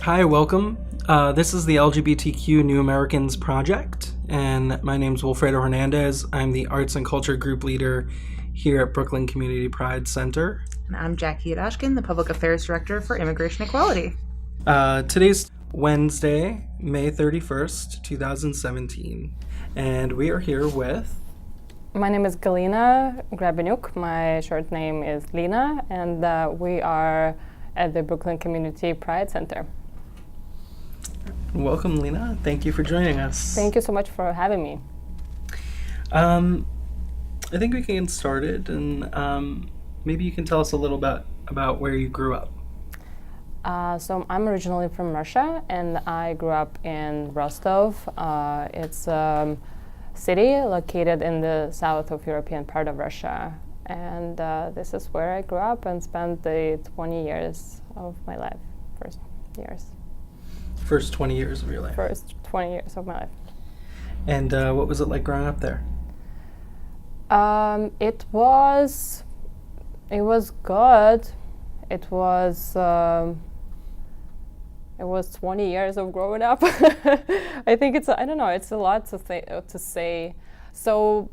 Hi, welcome. This is the LGBTQ New Americans Project, and my name is Wilfredo Hernandez. I'm the Arts and Culture Group Leader here at Brooklyn Community Pride Center. And I'm Jackie Yodashkin, the Public Affairs Director for Immigration Equality. Today's Wednesday, May 31st, 2017, and we are here with... My name is Galina Grabenyuk. My short name is Lina, and we are at the Brooklyn Community Pride Center. Welcome, Lina. Thank you for joining us. Thank you so much for having me. I think we can get started, and maybe you can tell us a little bit about where you grew up. So I'm originally from Russia, and I grew up in Rostov. It's a city located in the south of European part of Russia. And this is where I grew up and spent the 20 years of my life, first 20 years of your life. First 20 years of my life. And what was it like growing up there? It was good. It was 20 years of growing up. I think it's a lot to say. So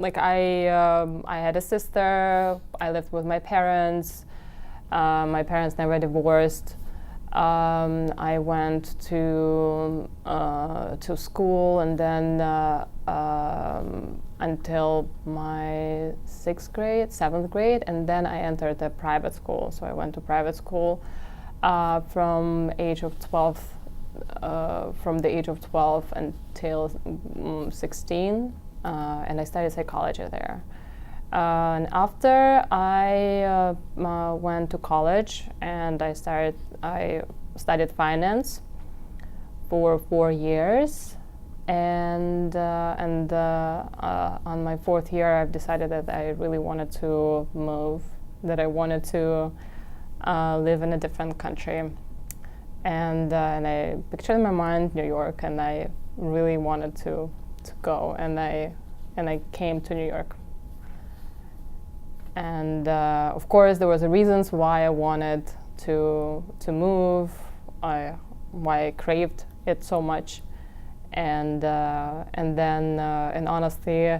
I had a sister. I lived with my parents. My parents never divorced. I went to school, and then until my 7th grade, and then I entered a private school. So I went to private school from the age of 12 until 16, and I studied psychology there. And after I went to college, and I studied finance for 4 years, and on my 4th year, I've decided that I really wanted to move, that I wanted to live in a different country, and I pictured in my mind New York, and I really wanted to go, and I came to New York. And of course, there was a reasons why I wanted to move, why I craved it so much, and honestly,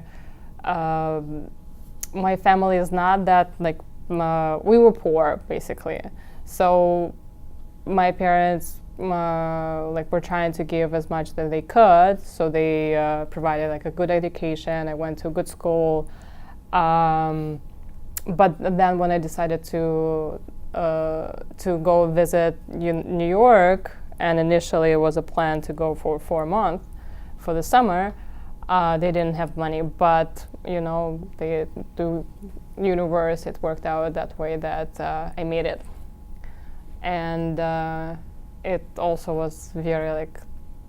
my family is not that we were poor basically, so my parents were trying to give as much that they could, so they provided a good education. I went to a good school. But then when I decided to go visit New York, and initially it was a plan to go for 4 months for the summer, they didn't have money. But the universe, it worked out that way that I made it, and it also was very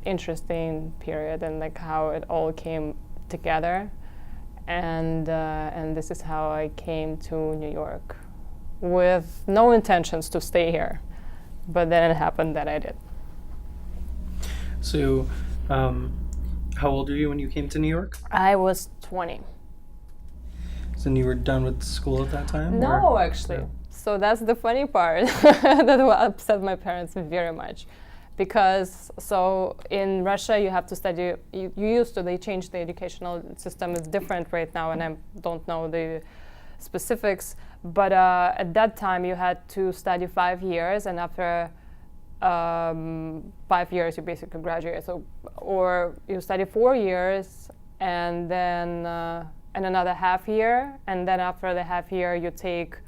interesting period, and how it all came together. And this is how I came to New York, with no intentions to stay here, but then it happened that I did. So, how old were you when you came to New York? I was 20. So you were done with school at that time? No, actually. Yeah. So that's the funny part that upset my parents very much. Because in Russia you have to study, they changed the educational system. It's different right now, and I don't know the specifics, but at that time you had to study 5 years, and after 5 years you basically graduate. Or you study 4 years, and then another half year, and then after the half year you take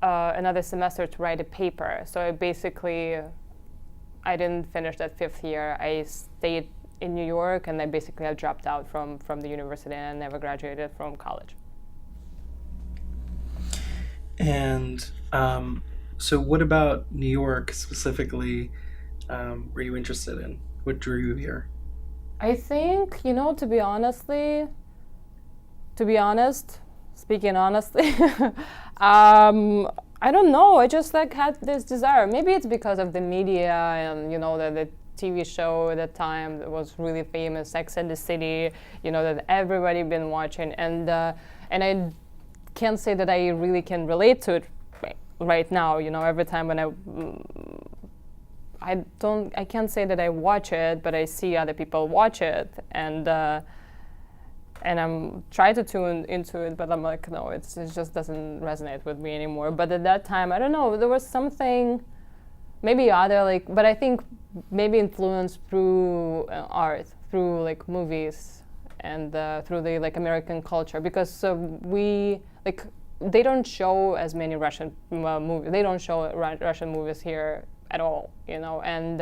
another semester to write a paper. So I didn't finish that 5th year. I stayed in New York, and I dropped out from the university, and I never graduated from college. And so what about New York specifically were you interested in? What drew you here? I think, to be honest, speaking honestly, I don't know. I just had this desire. Maybe it's because of the media and the TV show at that time that was really famous, Sex and the City. That everybody been watching, and I can't say that I really can relate to it right now. Every time when I I can't say that I watch it, but I see other people watch it, and I'm trying to tune into it, but I'm like, no, it just doesn't resonate with me anymore. But at that time, I don't know, there was something, maybe other, like, but I think maybe influenced through art, through like movies, and through the like American culture, because we like they don't show as many Russian movies. They don't show Russian movies here at all, you know, and.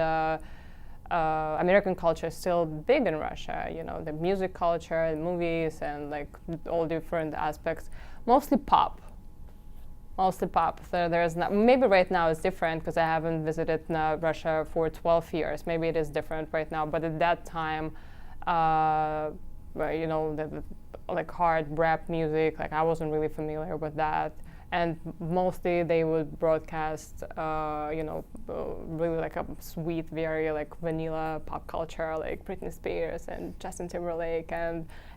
American culture is still big in Russia, you know, the music culture, the movies, and like all different aspects. Mostly pop. So there's not, maybe right now it's different because I haven't visited Russia for 12 years. Maybe it is different right now, but at that time, you know, the like hard rap music, like I wasn't really familiar with that. And mostly they would broadcast, you know, really like a sweet, very like vanilla pop culture, like Britney Spears and Justin Timberlake,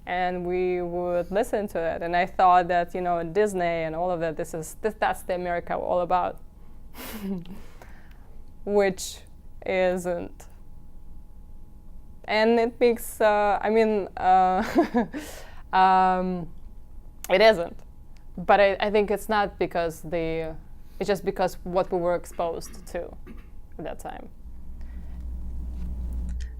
and we would listen to it. And I thought that, you know, Disney and all of that, that's the America all about, which isn't. And it makes, I mean, it isn't. But I think it's not because it's just because what we were exposed to at that time.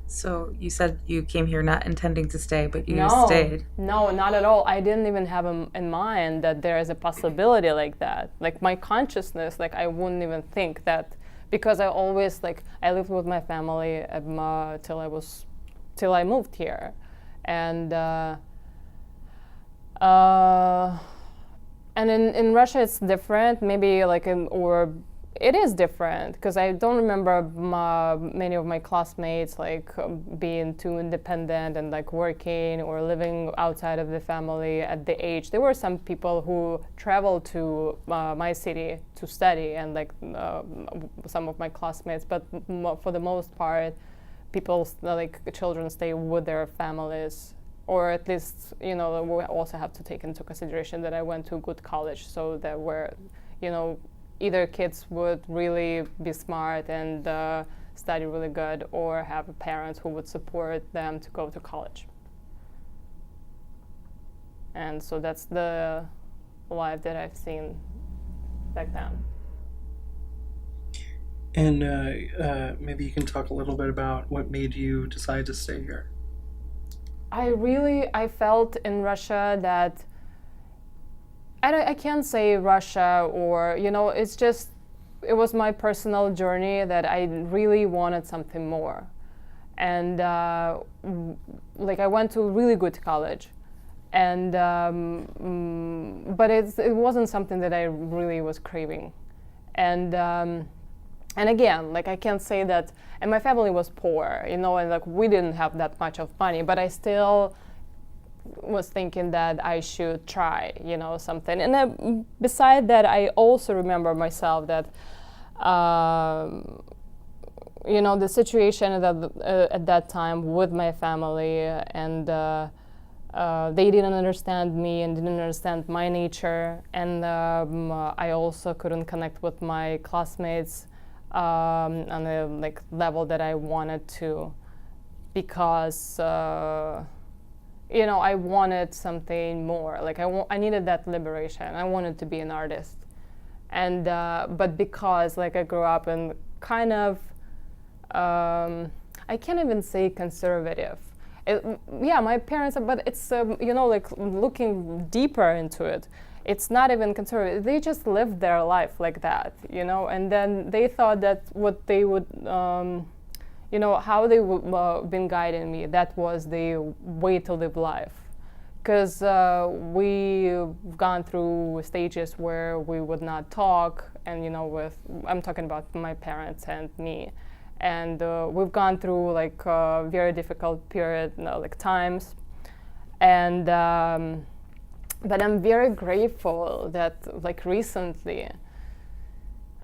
So you said you came here not intending to stay, but you stayed. No, not at all. I didn't even have in mind that there is a possibility like that. Like my consciousness, like I wouldn't even think that, because I always like I lived with my family till I moved here, and. And in Russia it's different, maybe like or it is different, because I don't remember many of my classmates like being too independent and like working or living outside of the family at the age. There were some people who traveled to my city to study, and like some of my classmates, but for the most part, people like children stay with their families. Or at least, you know, we also have to take into consideration that I went to a good college, so that where, you know, either kids would really be smart and study really good, or have parents who would support them to go to college. And so that's the life that I've seen back then. And maybe you can talk a little bit about what made you decide to stay here. I felt in Russia that I can't say Russia, or, you know, it was my personal journey that I really wanted something more. And like I went to a really good college, and but it wasn't something that I really was craving. And again, like I can't say that, and my family was poor, you know, and like we didn't have that much of money, but I still was thinking that I should try, you know, something. And beside that, I also remember myself that, you know, the situation at that time with my family, and they didn't understand me and didn't understand my nature, and I also couldn't connect with my classmates on the like level that I wanted to, because you know, I wanted something more. Like I needed that liberation. I wanted to be an artist, and but because like I grew up in kind of I can't even say conservative. Yeah, my parents, but it's you know, like looking deeper into it, it's not even conservative. They just lived their life like that, you know, and then they thought that what they would, you know, how they would been guiding me, that was the way to live life. Because we've gone through stages where we would not talk, and, you know, I'm talking about my parents and me. And we've gone through like a very difficult period, you know, like times. And but I'm very grateful that like recently,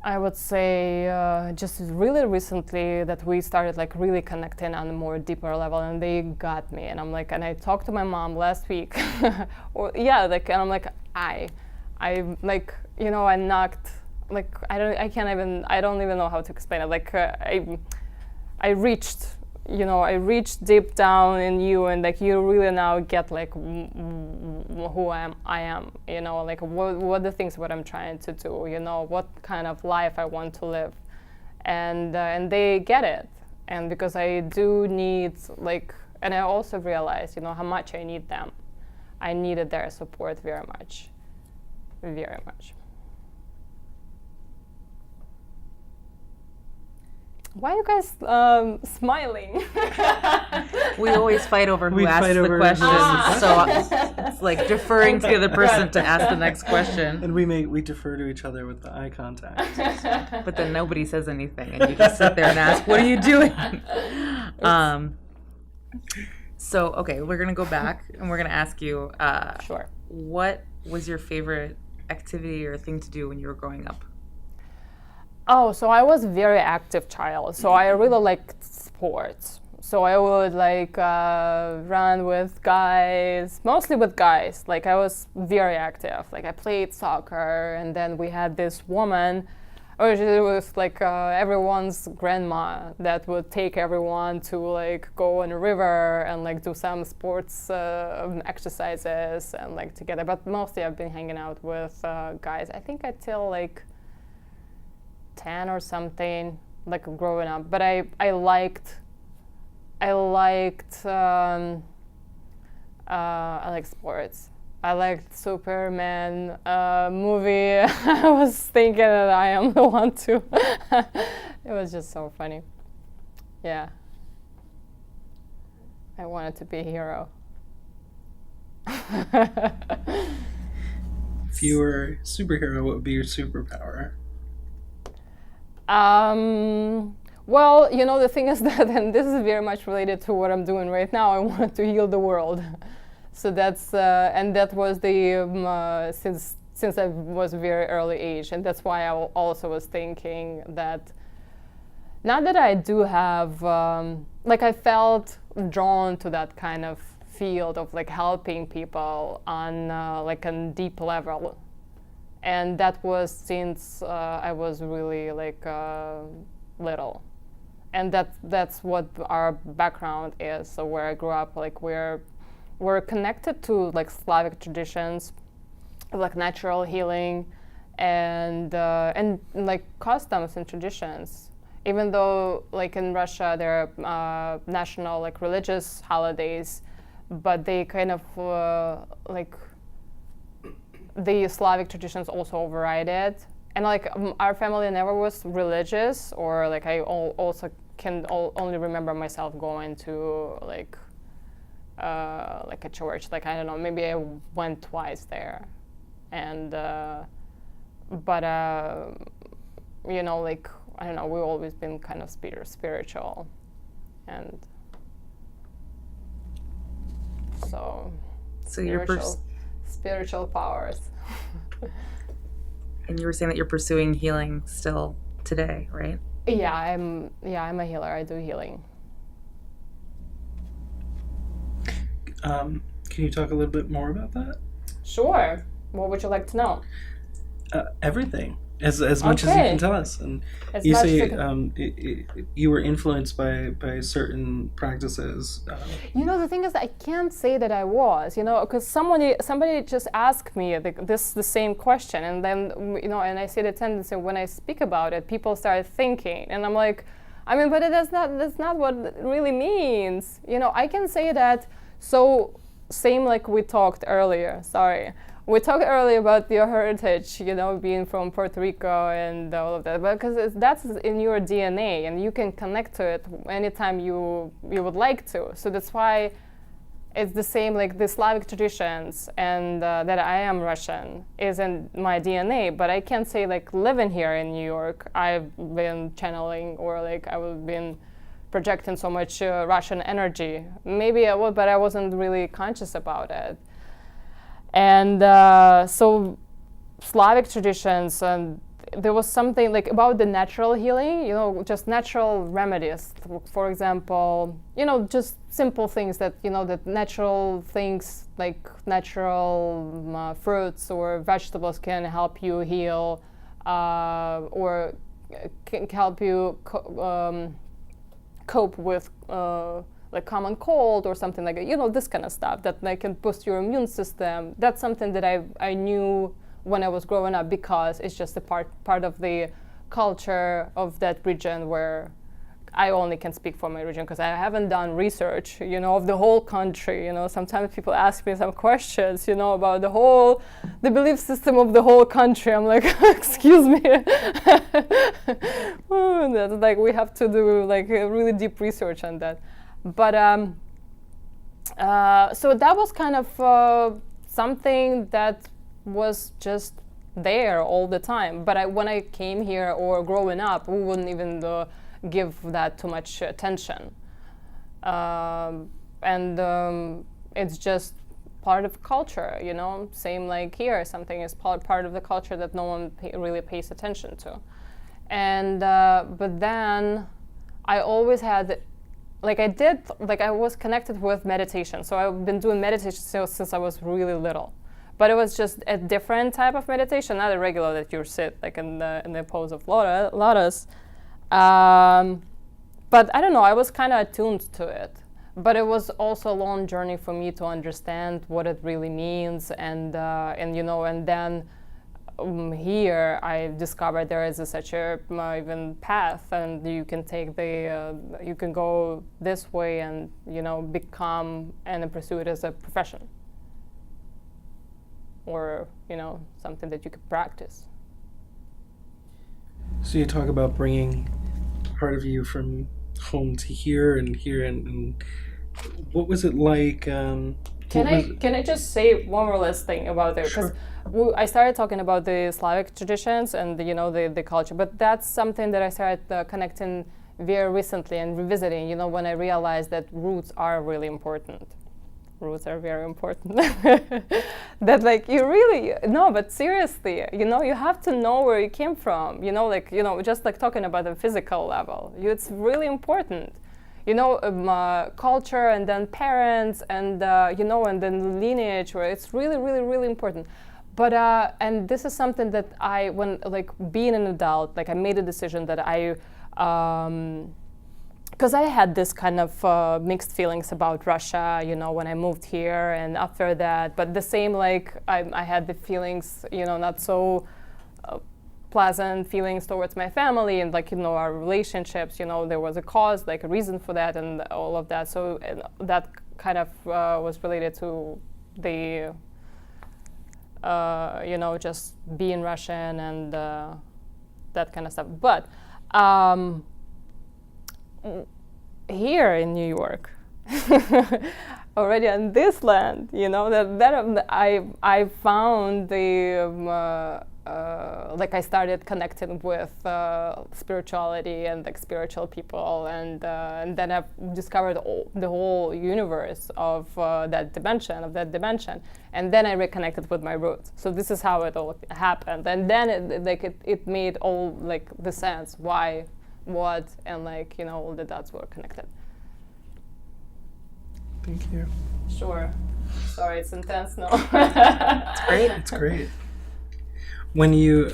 I would say just really recently, that we started like really connecting on a more deeper level, and they got me. And I'm like, and I talked to my mom last week, or yeah, like, and I'm like, I like, you know, I knocked like I don't even know how to explain it. Like I reached deep down in you, and like you really now get like who I am, you know, like what the things what I'm trying to do, you know, what kind of life I want to live, and they get it, and because I do need like, and I also realized, you know, how much I need them. I needed their support very much, very much. Why are you guys smiling? We always fight over who asks the question, so it's like deferring to the other person to ask the next question. And we defer to each other with the eye contact. But then nobody says anything, and you just sit there and ask, "What are you doing?" So okay, we're gonna go back and we're gonna ask you. Sure. What was your favorite activity or thing to do when you were growing up? Oh, so I was a very active child. So I really liked sports. So I would like run with guys, mostly with guys. Like I was very active. Like I played soccer, and then we had this woman, or she was like everyone's grandma that would take everyone to like go in a river and like do some sports exercises and like together. But mostly I've been hanging out with guys. I think until like 10 or something, like growing up. But I liked sports. I liked Superman movie. I was thinking that I am the one too. It was just so funny. Yeah. I wanted to be a hero. If you were a superhero, what would be your superpower? Well, you know, the thing is that, and this is very much related to what I'm doing right now, I wanted to heal the world. So that's, and that was the, since I was a very early age, and that's why I also was thinking that, not that I do have, like I felt drawn to that kind of field of like helping people on like a deep level. And that was since I was really like little, and that's what our background is. So where I grew up, like we're connected to like Slavic traditions, like natural healing, and like customs and traditions. Even though like in Russia there are national like religious holidays, but they kind of like. The Slavic traditions also override it, and like our family never was religious, or like I also can only remember myself going to like a church. Like I don't know, maybe I went twice there, and but you know, like I don't know, we've always been kind of spiritual, and so spiritual powers. And you were saying that you're pursuing healing still today, right? Yeah, I'm a healer. I do healing. Can you talk a little bit more about that? Sure. What would you like to know? Everything. As much as you can tell us. And As you much say as I you were influenced by certain practices. You know, the thing is, I can't say that I was, you know, because somebody just asked me the same question, and then, you know, and I see the tendency when I speak about it, people start thinking, and I'm like, I mean, but that's not what it really means. You know, I can say that, so same like we talked earlier, We talked earlier about your heritage, you know, being from Puerto Rico and all of that, because that's in your DNA, and you can connect to it anytime you would like to. So that's why it's the same, like the Slavic traditions, and that I am Russian is in my DNA. But I can't say like living here in New York, I've been channeling or like I've been projecting so much Russian energy. Maybe I would, but I wasn't really conscious about it. And so Slavic traditions, and there was something like about the natural healing, you know, just natural remedies. For example, you know, just simple things that, you know, that natural things like natural fruits or vegetables can help you heal or can help you cope with like common cold or something like that. You know, this kind of stuff that like can boost your immune system. That's something that I knew when I was growing up, because it's just a part of the culture of that region, where I only can speak for my region because I haven't done research, you know, of the whole country. You know, sometimes people ask me some questions, you know, about the belief system of the whole country. I'm like, excuse me. That's like, we have to do like a really deep research on that. But so that was kind of something that was just there all the time. But when I came here or growing up, we wouldn't even give that too much attention. It's just part of culture, you know, same like here, something is part of the culture that no one really pays attention to. And but then I always had, like I was connected with meditation. So I've been doing meditation since I was really little. But it was just a different type of meditation, not a regular that you sit like in the pose of lotus. But I don't know, I was kind of attuned to it. But it was also a long journey for me to understand what it really means, and you know, and then here I discovered there is such a even path, and you can take you can go this way and, you know, become and pursue it as a profession, or, you know, something that you could practice. So you talk about bringing part of you from home to here, and what was it like? Can I just say one more last thing about it? Because sure. I started talking about the Slavic traditions and you know the culture, but that's something that I started connecting very recently and revisiting. You know, when I realized that roots are really important. Roots are very important. That like you really no, but seriously, you know, you have to know where you came from. You know, like, you know, just like talking about the physical level, it's really important. You know, culture, and then parents, and you know, and then lineage, where it's really, really, really important. But and this is something that when like being an adult, like I made a decision that because I had this kind of mixed feelings about Russia, you know, when I moved here and after that. But the same, like I had the feelings, you know, not so pleasant feelings towards my family and, like, you know, our relationships. You know, there was a cause, like a reason for that, and all of that. So that kind of was related to the, you know, just being Russian and that kind of stuff. But here in New York, already on this land, you know, that I found the like I started connecting with spirituality and like spiritual people, and then I've discovered the whole universe of that dimension, and then I reconnected with my roots. So this is how it all happened, and then it made all like the sense why, what, and like, you know, all the dots were connected. Thank you. Sure. Sorry, it's intense now. It's great. It's great. When you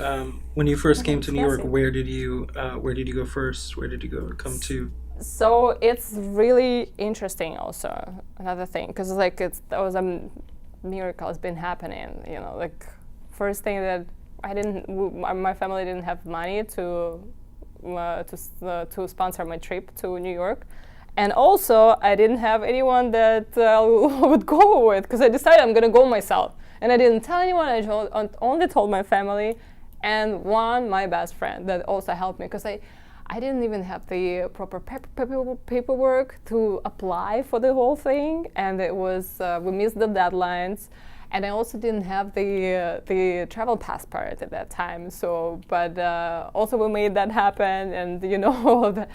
first came to New York, where did you go first? Where did you come to? So it's really interesting. Also, another thing, because like that was a miracle has been happening. You know, like first thing that my family didn't have money to sponsor my trip to New York. And also, I didn't have anyone that I would go with, because I decided I'm going to go myself. And I didn't tell anyone, I only told my family and my best friend that also helped me, because I didn't even have the proper paperwork to apply for the whole thing. And it was, we missed the deadlines. And I also didn't have the travel passport at that time. So, but also we made that happen, and you know, all of that.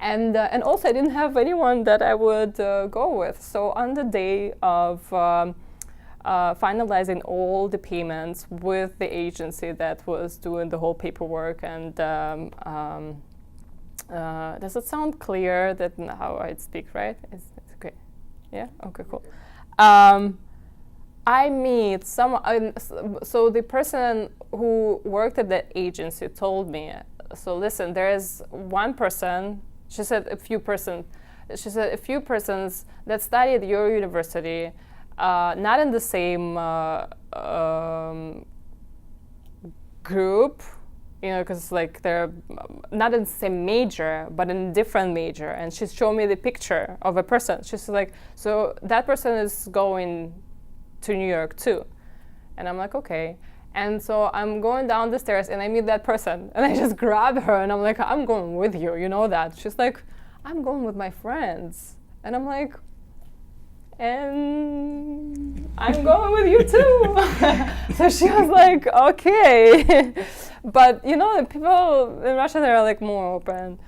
And also I didn't have anyone that I would go with. So on the day of finalizing all the payments with the agency that was doing the whole paperwork, and does it sound clear that how I speak, right? It's okay. Yeah? Okay, cool. I meet some. So the person who worked at the agency told me. So listen, there is one person. She said a few persons that study at your university, not in the same group, because like they're not in the same major, but in a different major. And she showed me the picture of a person. She's like, so that person is going to New York too. And I'm like, okay. And so I'm going down the stairs and I meet that person and I just grab her and I'm like, I'm going with you, you know that. She's like, I'm going with my friends. And I'm like, and I'm going with you too. So she was like, okay. But the people in Russia, they're like more open,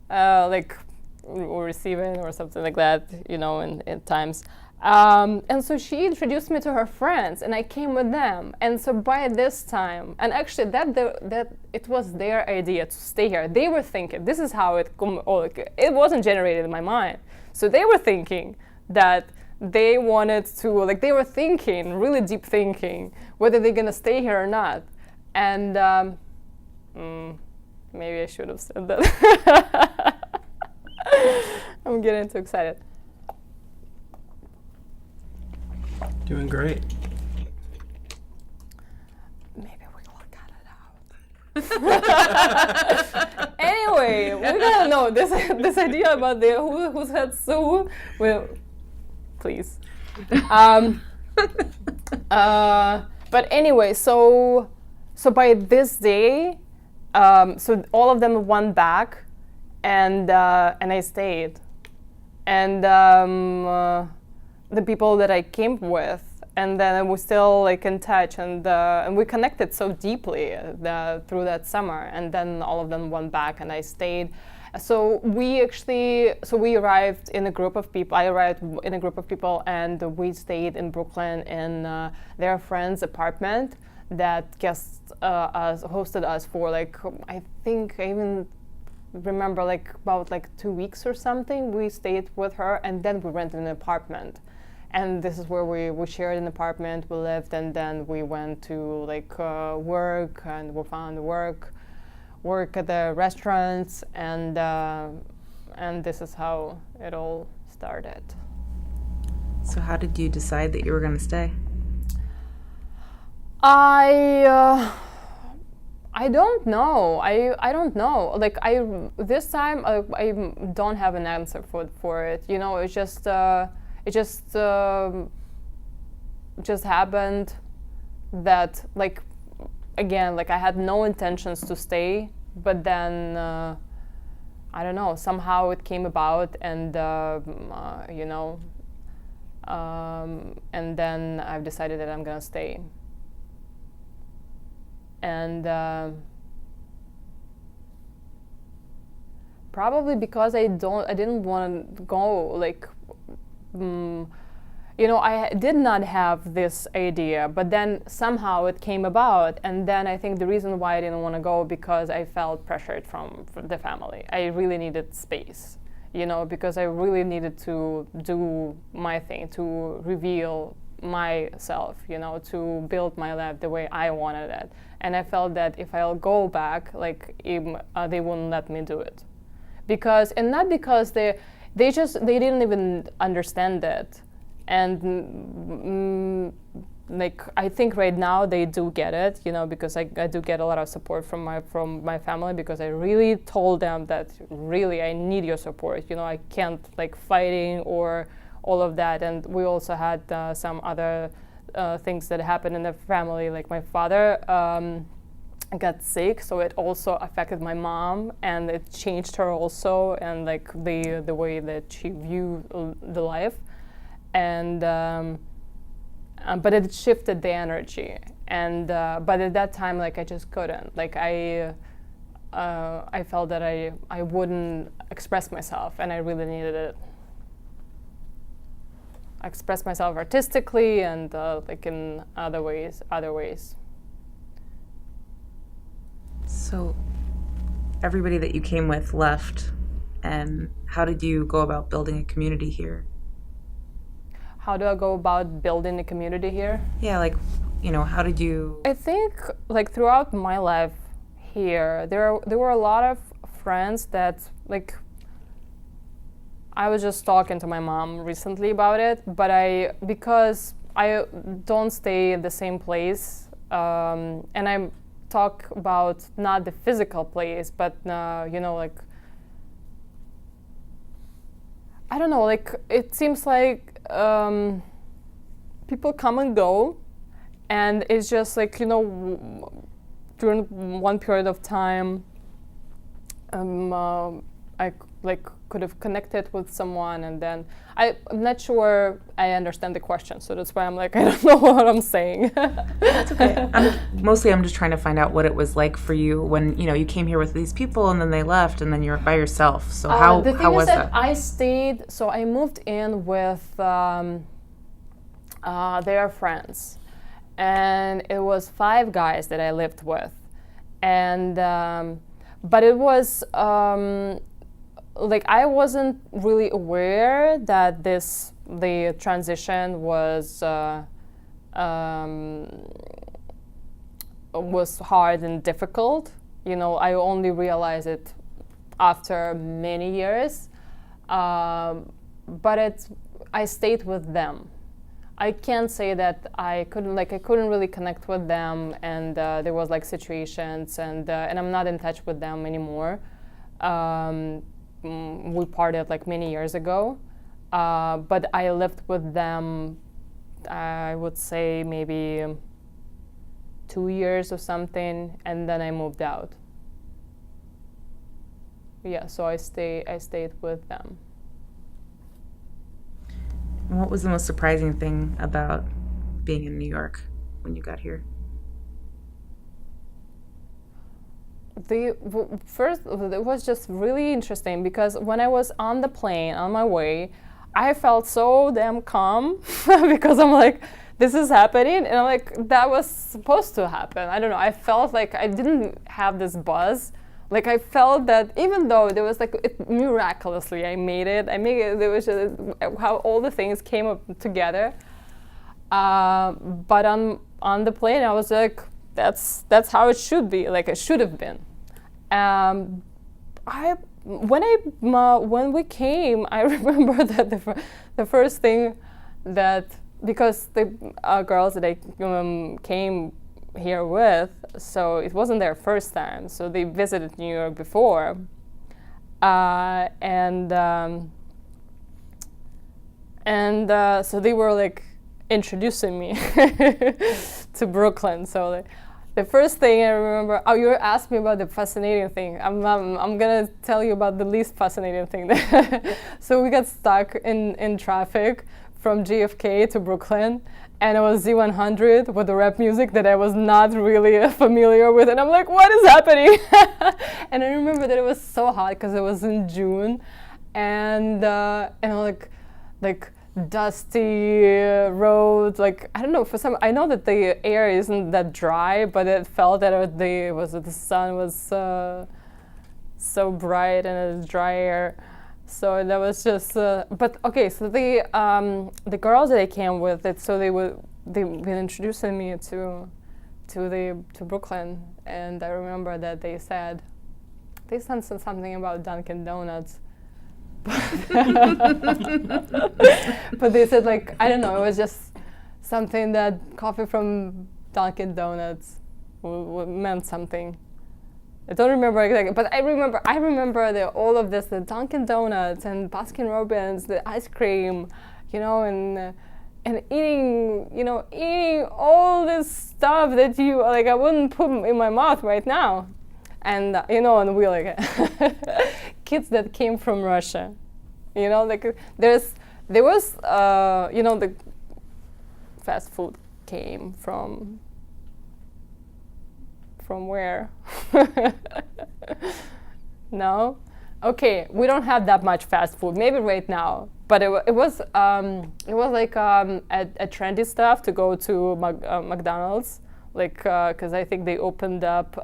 like or receiving or something like that, in times. And so she introduced me to her friends, and I came with them. And so by this time, and actually that it was their idea to stay here. They were thinking, this is how it wasn't generated in my mind. So they were thinking that they wanted to, they were thinking, really deep thinking, whether they're gonna stay here or not. And maybe I should have said that. I'm getting too excited. Doing great. Maybe we will cut it out. Anyway, we're gonna know this idea about the who's had so well. Please. But anyway, so by this day, so all of them went back, and I stayed, and the people that I came with, and then we're still in touch, and we connected so deeply through that summer, and then all of them went back, and I stayed. So we arrived in a group of people. I arrived in a group of people, and we stayed in Brooklyn in their friend's apartment that hosted us for I think I even remember about 2 weeks or something. We stayed with her, and then we rented an apartment. And this is where we shared an apartment, we lived, and then we went to work, and we found work at the restaurants, and this is how it all started. So how did you decide that you were going to stay? I don't know. I don't know. This time I don't have an answer for it. It just happened that again, I had no intentions to stay, but then I don't know, somehow it came about, and and then I've decided that I'm gonna stay. And probably because I didn't want to go I did not have this idea, but then somehow it came about, and then I think the reason why I didn't want to go because I felt pressured from the family. I really needed space, because I really needed to do my thing, to reveal myself, to build my life the way I wanted it. And I felt that if I'll go back, they wouldn't let me do it, not because they didn't even understand it. And I think right now they do get it, because I do get a lot of support from my family, because I really told them that really I need your support. I can't fighting or all of that. And we also had some other things that happened in the family, my father got sick, so it also affected my mom, and it changed her also, and the way that she viewed the life. And but it shifted the energy, and but at that time I just couldn't, I felt that I wouldn't express myself, and I really needed it. I express myself artistically and in other ways. So everybody that you came with left, and how did you go about building a community here? how do I go about building a community here? Yeah, like, you know, how did you? I think like throughout my life here, there were a lot of friends that like. I was just talking to my mom recently about it, but because I don't stay in the same place, and I talk about not the physical place, but you know, like I don't know, like it seems like people come and go, and it's just like, you know, during one period of time, I like could have connected with someone, and then I'm not sure I understand the question, so that's why I'm like, I don't know what I'm saying. That's okay. I'm just trying to find out what it was like for you when, you know, you came here with these people and then they left and then you're by yourself. So how was that? I stayed, so I moved in with their friends, and it was 5 guys that I lived with, and but it was like I wasn't really aware that the transition was hard and difficult. You know, I only realized it after many years, but I stayed with them. I can't say that I couldn't really connect with them, and there was like situations, and I'm not in touch with them anymore. We parted like many years ago, but I lived with them, I would say maybe 2 years or something, and then I moved out. Yeah, so I stayed with them. What was the most surprising thing about being in New York when you got here? First, it was just really interesting because when I was on the plane on my way, I felt so damn calm because I'm like, this is happening, and I'm like, that was supposed to happen. I don't know. I felt like I didn't have this buzz. Like I felt that even though there was like miraculously I made it. There was just how all the things came up together. But on the plane, I was like, that's how it should be. Like it should have been. When we came, I remember that the first thing that, because the girls that I came here with, so it wasn't their first time, so they visited New York before, and so they were like introducing me to Brooklyn. So like, the first thing I remember, you asked me about the fascinating thing. I'm gonna tell you about the least fascinating thing. So we got stuck in traffic from JFK to Brooklyn, and it was Z100 with the rap music that I was not really familiar with, and I'm like, what is happening? And I remember that it was so hot because it was in June, and like dusty roads, like I don't know, I know that the air isn't that dry, but it felt that the sun was so bright and it's dry air. So that was just but okay, so the girls that I came with, they've been introducing me to Brooklyn, and I remember that they said something about Dunkin' Donuts. But they said, like, I don't know, it was just something that coffee from Dunkin' Donuts meant something. I don't remember exactly, but I remember that all of this, the Dunkin' Donuts and Baskin Robbins, the ice cream, you know, and eating all this stuff that you, like, I wouldn't put in my mouth right now. And, and we like kids that came from Russia, like there was, the fast food came from where? No? Okay, we don't have that much fast food, maybe right now, but it was like a trendy stuff to go to McDonald's, like, because I think they opened up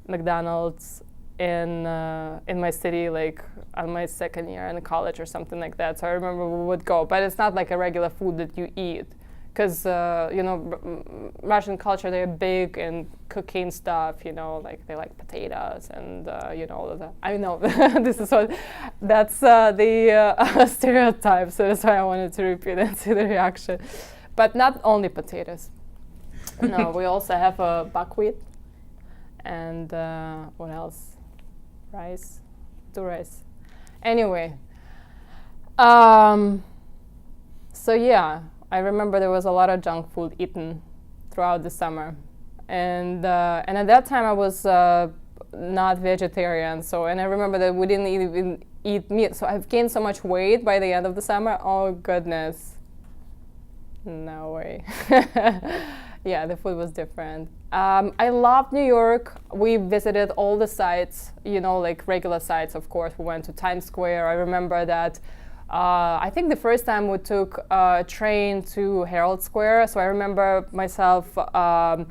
McDonald's in my city, like on my second year in college or something like that. So I remember we would go, but it's not like a regular food that you eat, because Russian culture, they're big in cooking stuff. Like they like potatoes and all of that. I know this is that's the stereotype. So that's why I wanted to repeat and see the reaction. But not only potatoes. No, we also have buckwheat and what else? Rice, rice. Anyway, so yeah, I remember there was a lot of junk food eaten throughout the summer, and at that time I was not vegetarian. And I remember that we didn't even eat meat. So I've gained so much weight by the end of the summer. Oh goodness, no way. Yeah, the food was different. I loved New York. We visited all the sites, like regular sites, of course. We went to Times Square. I remember that I think the first time we took a train to Herald Square. So I remember myself on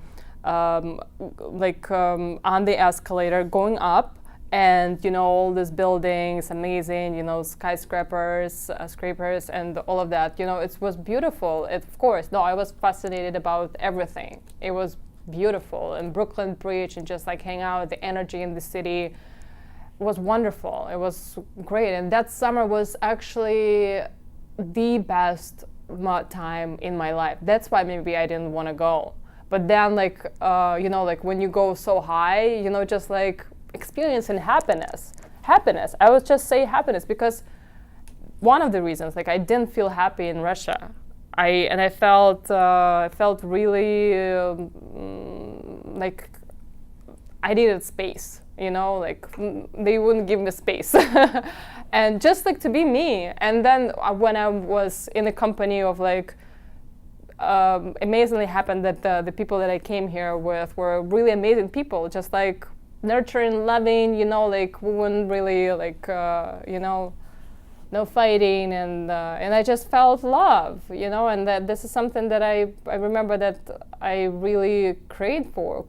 the escalator going up, and all these buildings, amazing, skyscrapers, scrapers, and all of that. It was beautiful. Of course, no, I was fascinated about everything. It was beautiful, and Brooklyn Bridge, and just like hang out, the energy in the city was wonderful. It was great, and that summer was actually the best time in my life. That's why maybe I didn't want to go. But then, like when you go so high, just like experiencing happiness. I would just say happiness, because one of the reasons, like I didn't feel happy in Russia. I felt really like I needed space, like they wouldn't give me space. And just like to be me. And then when I was in the company of amazingly happened that the people that I came here with were really amazing people, just like nurturing, loving, like we wouldn't really no fighting, and I just felt love, and that this is something that I remember that I really craved for,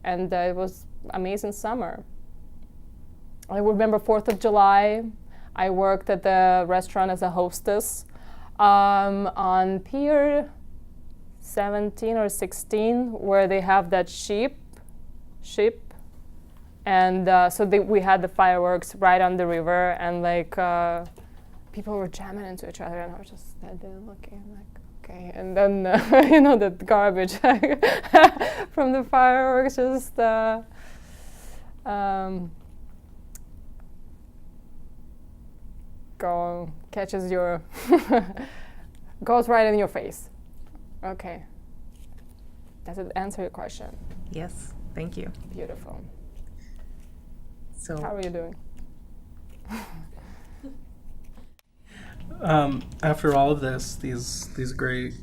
and it was amazing summer. I remember 4th of July, I worked at the restaurant as a hostess on Pier 17 or 16, where they have that ship. And so we had the fireworks right on the river, and people were jamming into each other, and I was just standing there looking okay. And then the garbage from the fireworks just catches your goes right in your face. Okay. Does it answer your question? Yes, thank you. Beautiful. So how are you doing? After all of this, these great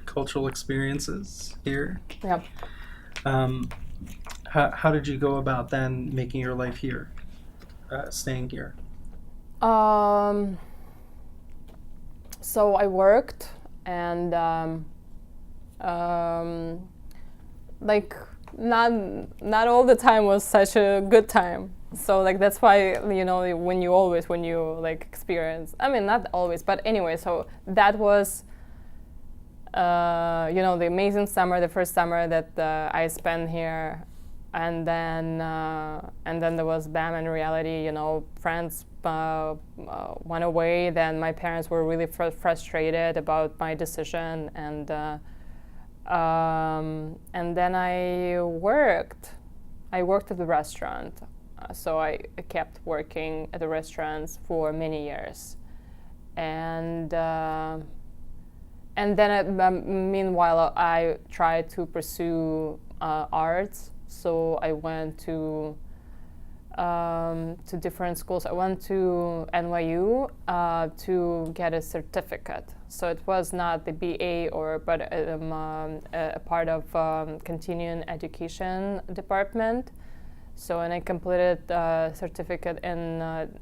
cultural experiences here, Yep. How did you go about then making your life here, staying here? So I worked, and not all the time was such a good time. So that's why when you experience, I mean not always, but anyway, so that was the amazing summer, the first summer that I spent here, and then there was bam, in reality, friends went away. Then my parents were really frustrated about my decision, and then I worked at the restaurant. So I kept working at the restaurants for many years, and then meanwhile I tried to pursue arts. So I went to different schools. I went to NYU to get a certificate. So it was not the BA but a part of continuing education department. So, and I completed a certificate in at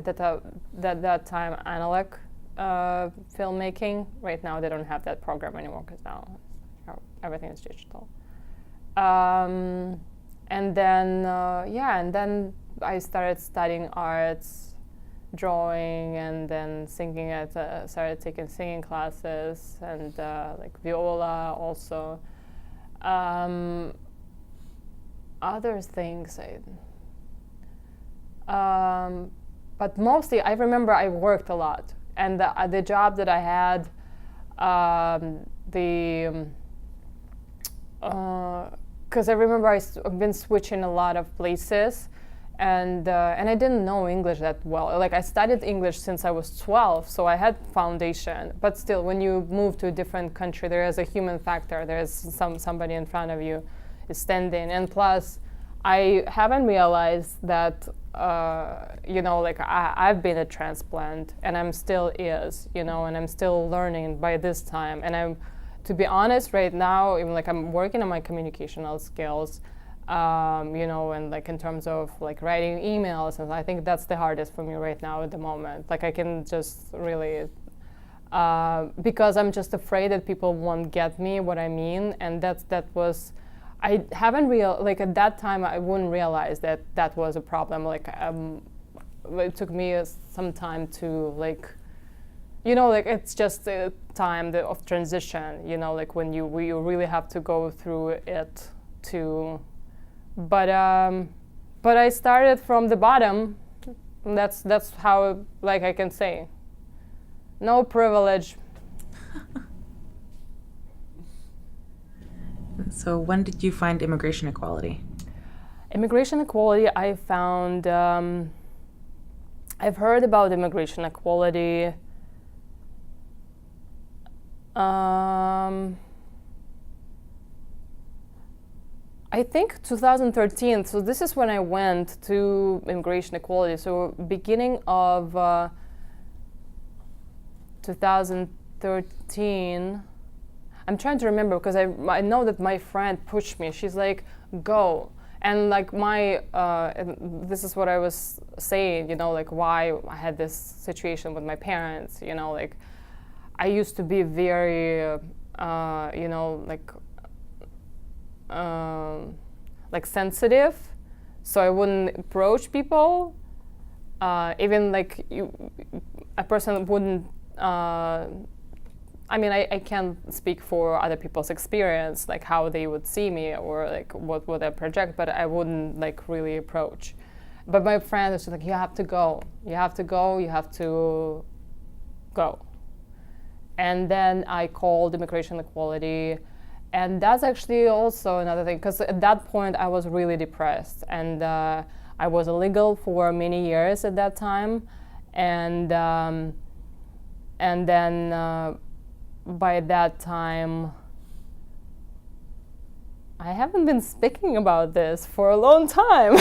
that time analog filmmaking. Right now they don't have that program anymore because now everything is digital. And then and then I started studying arts, drawing, and then singing. Started taking singing classes and like viola also. Other things, but mostly I remember I worked a lot, and the job that I had, because I remember I've been switching a lot of places, and I didn't know English that well. Like I studied English since I was 12, so I had foundation. But still, when you move to a different country, there is a human factor. There is somebody in front of you is standing, and plus, I haven't realized that like I've been a transplant, and I'm still and I'm still learning by this time, and to be honest, right now, even like I'm working on my communicational skills, and like in terms of like writing emails, and I think that's the hardest for me right now at the moment. Like I can just really, because I'm just afraid that people won't get me what I mean, and that was, I haven't like at that time I wouldn't realize that was a problem. Like it took me some time to like, like it's just a time of transition, like when you really have to go through it to, but I started from the bottom. And that's how like I can say, no privilege. So when did you find immigration equality? Immigration equality, I found, I've heard about immigration equality. I think 2013, so this is when I went to immigration equality. So beginning of 2013, I'm trying to remember because I know that my friend pushed me. She's like, go. And like and this is what I was saying, like why I had this situation with my parents, like I used to be very, like sensitive, so I wouldn't approach people. Even like a person wouldn't. I mean, I can't speak for other people's experience, like how they would see me or like what would I project, but I wouldn't like really approach. But my friend was just like, you have to go, you have to go, you have to go. And then I called immigration equality. And that's actually also another thing, because at that point I was really depressed, and I was illegal for many years at that time, and then by that time, I haven't been speaking about this for a long time.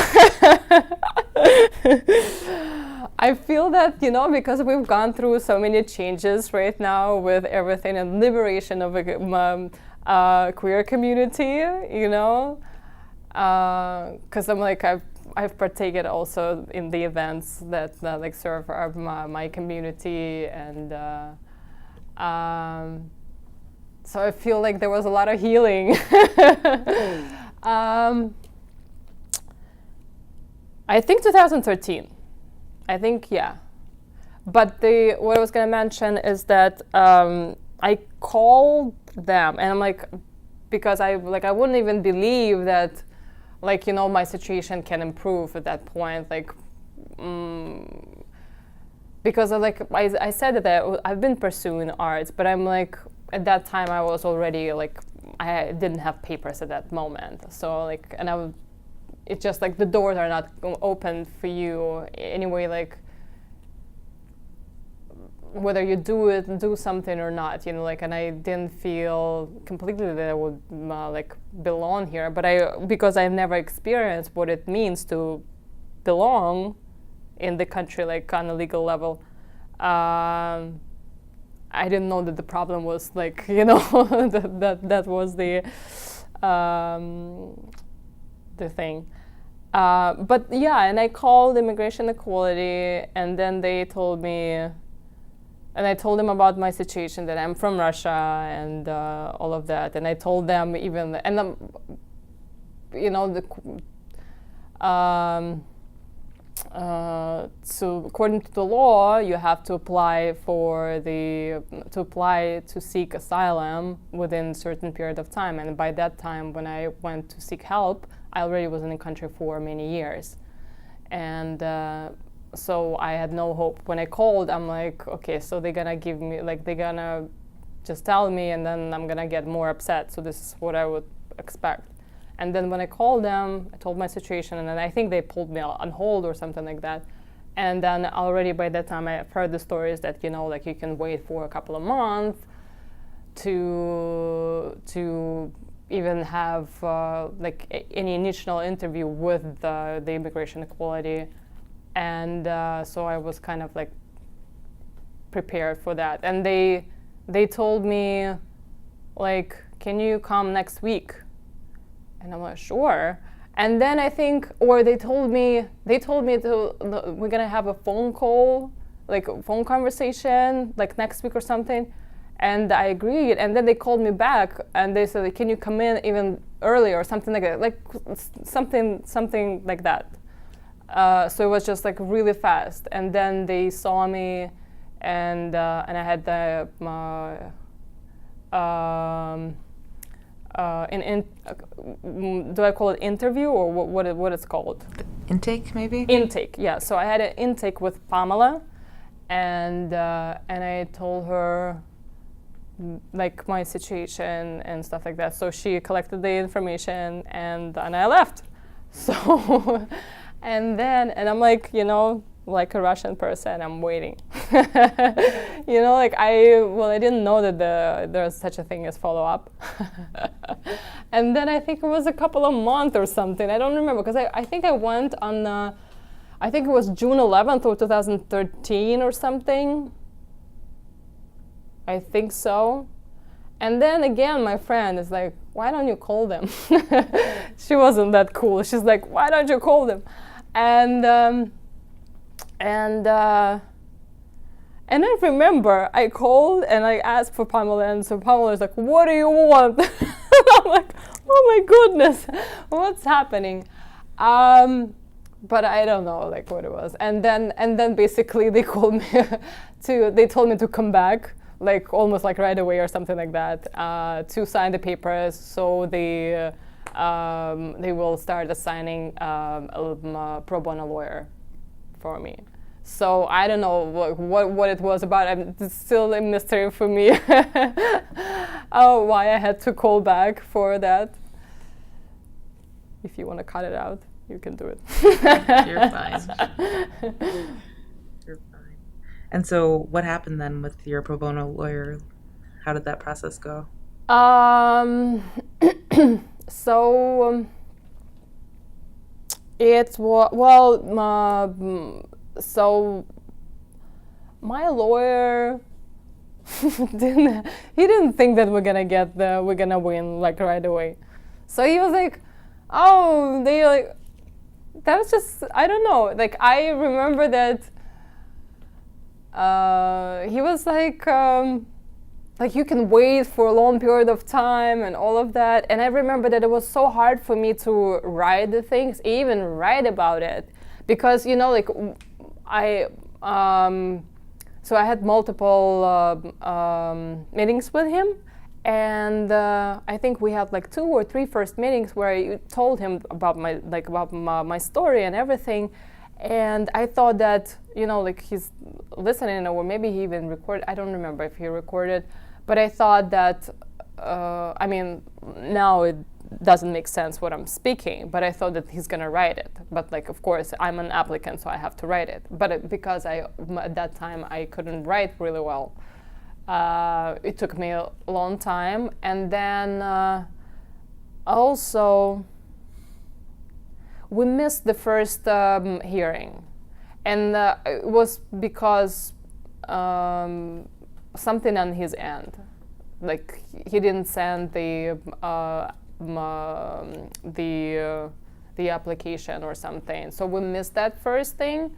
I feel that, because we've gone through so many changes right now with everything and liberation of queer community, because I'm like I've partaken also in the events that like serve my community, and so I feel like there was a lot of healing. I think 2013. I think, yeah. But what I was going to mention is that I called them, and I'm like, because I wouldn't even believe that, like, my situation can improve at that point, like, because I said that I've been pursuing arts, but I'm like, at that time I was already like, I didn't have papers at that moment, so like, and it's just like the doors are not open for you anyway, like, whether you do something or not, like, and I didn't feel completely that I would like belong here, but because I've never experienced what it means to belong in the country, like on a legal level, I didn't know that the problem was like, that was the thing. But yeah, and I called immigration equality, and then they told me. And I told them about my situation, that I'm from Russia and all of that. And I told them even, and So according to the law, you have to apply to seek asylum within a certain period of time. And by that time, when I went to seek help, I already was in the country for many years. And so I had no hope. When I called, I'm like, okay, so they're gonna give me, like, they're gonna just tell me, and then I'm gonna get more upset. So this is what I would expect. And then when I called them, I told my situation, and then I think they pulled me on hold or something like that. And then already by that time, I've heard the stories that, like you can wait for a couple of months to even have any initial interview with the immigration equality. And so I was kind of like prepared for that. And they told me, like, can you come next week? And I'm like, sure. And then I think, or they told me we're gonna have a phone call, like a phone conversation, like next week or something. And I agreed. And then they called me back and they said, can you come in even earlier or something like that, like something like that. So it was just like really fast. And then they saw me, and I had the do I call it interview or what it's called? Intake, maybe? Intake, yeah. So I had an intake with Pamela, and I told her like my situation and stuff like that. So she collected the information, and I left. So and I'm like, like a Russian person, I'm waiting. Like I didn't know that there's such a thing as follow-up. And then I think it was a couple of months or something. I don't remember, because I think I went on, I think it was June 11th or 2013 or something. I think so. And then again, my friend is like, why don't you call them? She wasn't that cool. She's like, why don't you call them? And I remember I called and I asked for Pamela, and so Pamela was like, what do you want? I'm like, oh my goodness, what's happening? But I don't know like what it was. And then basically they called me they told me to come back, like almost like right away or something like that, to sign the papers. So they will start assigning a pro bono lawyer for me. So I don't know what it was about. It's still a mystery for me. Why I had to call back for that. If you want to cut it out, you can do it. You're fine. You're fine. And so what happened then with your pro bono lawyer? How did that process go? It was, so my lawyer didn't think that we're gonna win like right away. So he was like, oh, that was just, I don't know. Like I remember that he was like you can wait for a long period of time and all of that. And I remember that it was so hard for me to write the things, even write about it, because like so I had multiple meetings with him, and I think we had like 2 or 3 first meetings where I told him about my story and everything. And I thought that like he's listening, or maybe he even recorded. I don't remember if he recorded, but I thought that I mean, now it doesn't make sense what I'm speaking, but I thought that he's gonna write it. But like, of course, I'm an applicant, so I have to write it. But because at that time I couldn't write really well, it took me a long time. And then also we missed the first hearing, and it was because something on his end, like he didn't send the application or something. So we missed that first thing,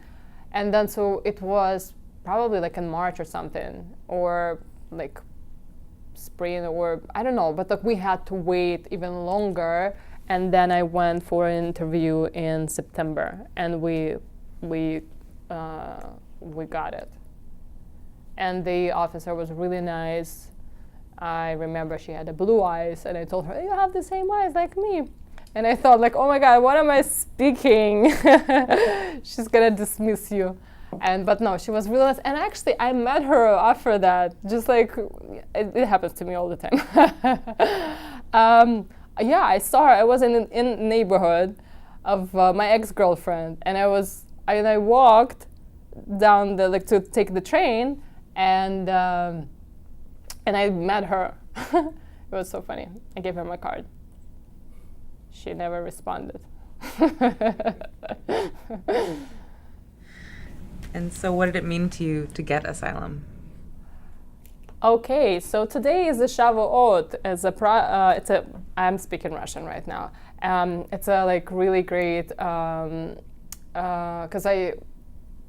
and then so it was probably like in March or something, or like spring, or I don't know. But like we had to wait even longer. And then I went for an interview in September, and we got it. And the officer was really nice. I remember she had the blue eyes, and I told her, "You have the same eyes like me." And I thought, like, oh my God, what am I speaking? She's gonna dismiss you. But no, she was really nice. And actually, I met her after that. Just like, it happens to me all the time. Yeah, I saw her. I was in a neighborhood of my ex-girlfriend, and I walked down to take the train, and I met her. It was so funny. I gave her my card. She never responded. And so what did it mean to you to get asylum? Okay, so today is a Shavuot. I'm speaking Russian right now. It's a like really great, because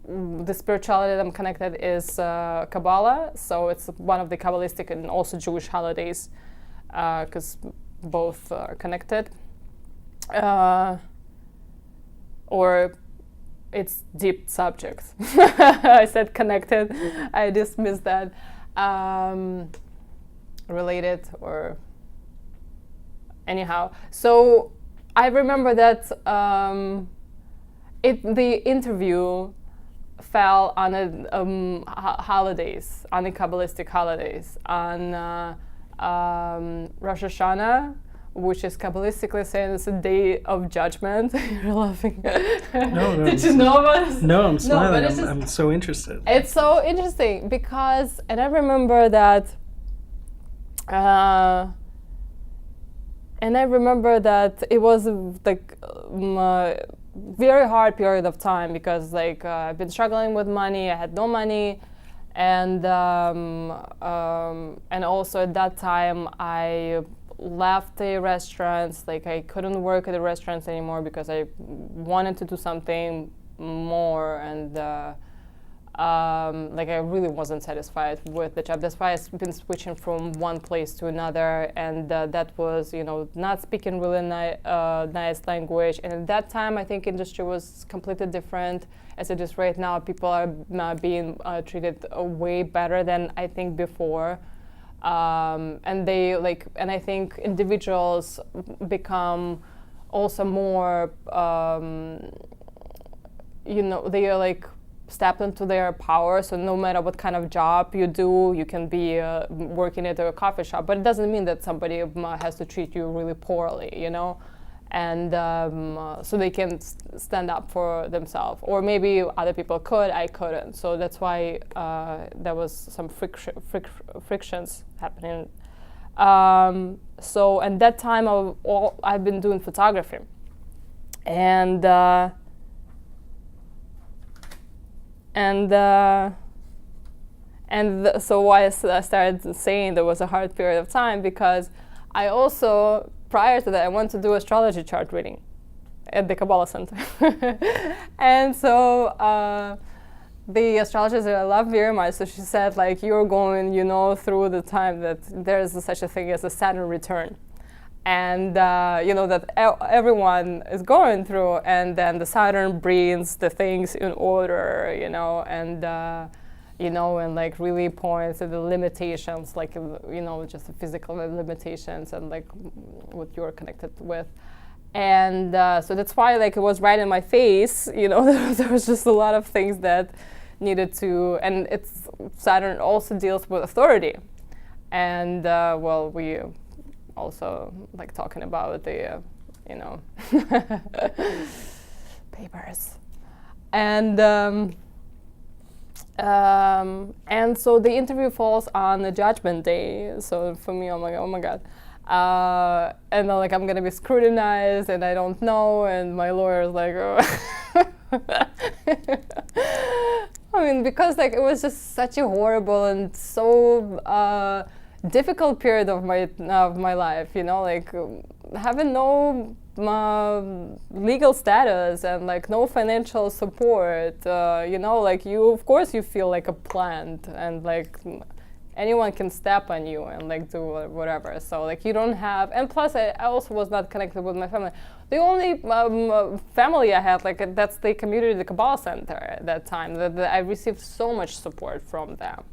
the spirituality that I'm connected is Kabbalah, so it's one of the Kabbalistic and also Jewish holidays, because both are connected. Or it's deep subjects. I said connected. I dismissed that. Related or anyhow. So I remember that the interview fell on holidays, on the Kabbalistic holidays, on Rosh Hashanah, which is Kabbalistically saying it's a day of judgment. You're laughing. No, Did you know about this? No, I'm smiling. No, but I'm so interested. It's so interesting because, and I remember that, it was like very hard period of time because like I've been struggling with money. I had no money, and also at that time I left the restaurants. Like I couldn't work at the restaurants anymore because I wanted to do something more, and like I really wasn't satisfied with the job. That's why I've been switching from one place to another, and that was, not speaking really nice language. And at that time, I think industry was completely different as it is right now. People are being treated way better than I think before. And I think individuals become also more, they are like stepped into their power. So no matter what kind of job you do, you can be working at a coffee shop, but it doesn't mean that somebody has to treat you really poorly, And so they can stand up for themselves, or maybe other people could, I couldn't. So that's why there was some frictions happening. So at that time, I've been doing photography, and so why I started saying there was a hard period of time, because I also, prior to that, I wanted to do astrology chart reading at the Kabbalah Center. And so the astrologist that I love very much, so she said, like, you're going, through the time that there's such a thing as a Saturn return. And, that everyone is going through, and then the Saturn brings the things in order, and like really points at the limitations, like, just the physical limitations and like what you're connected with. And so that's why, like, it was right in my face, there was just a lot of things that needed to, and Saturn also deals with authority. And, we also like talking about the, papers. And so the interview falls on the Judgment Day. So for me, I'm like, oh my God. And then, like, I'm gonna be scrutinized, and I don't know, and my lawyer's like, oh. I mean, because like it was just such a horrible and so difficult period of my life, like having no legal status and like no financial support, like you, of course, you feel like a plant, and like anyone can step on you and like do whatever. So like you don't have, and plus I also was not connected with my family. The only family I had, like that's the community, the Kabbalah Center at that time. That I received so much support from them,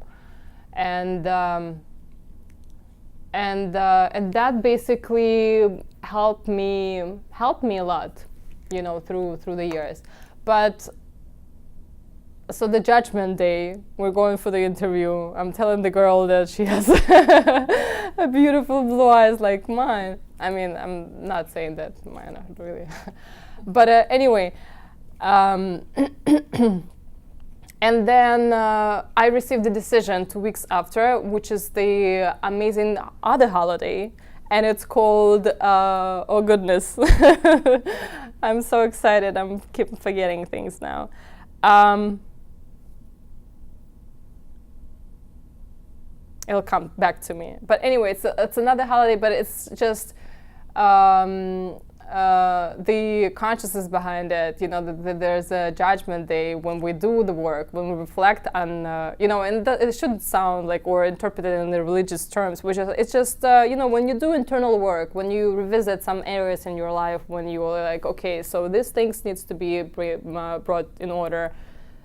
and that basically helped me a lot, you know, through the years. But so the judgment day, we're going for the interview. I'm telling the girl that she has a beautiful blue eyes like mine. I mean, I'm not saying that mine are really, but anyway. And then I received the decision 2 weeks after, which is the amazing other holiday, and it's called, oh goodness, I'm so excited, I'm keep forgetting things now. It'll come back to me. But anyway, it's another holiday, but it's just the consciousness behind it, you know, there's a judgment day when we do the work, when we reflect on, you know, and it shouldn't sound like or interpreted in the religious terms, which is, it's just, you know, when you do internal work, when you revisit some areas in your life, when you're like, okay, so this things needs to be brought in order,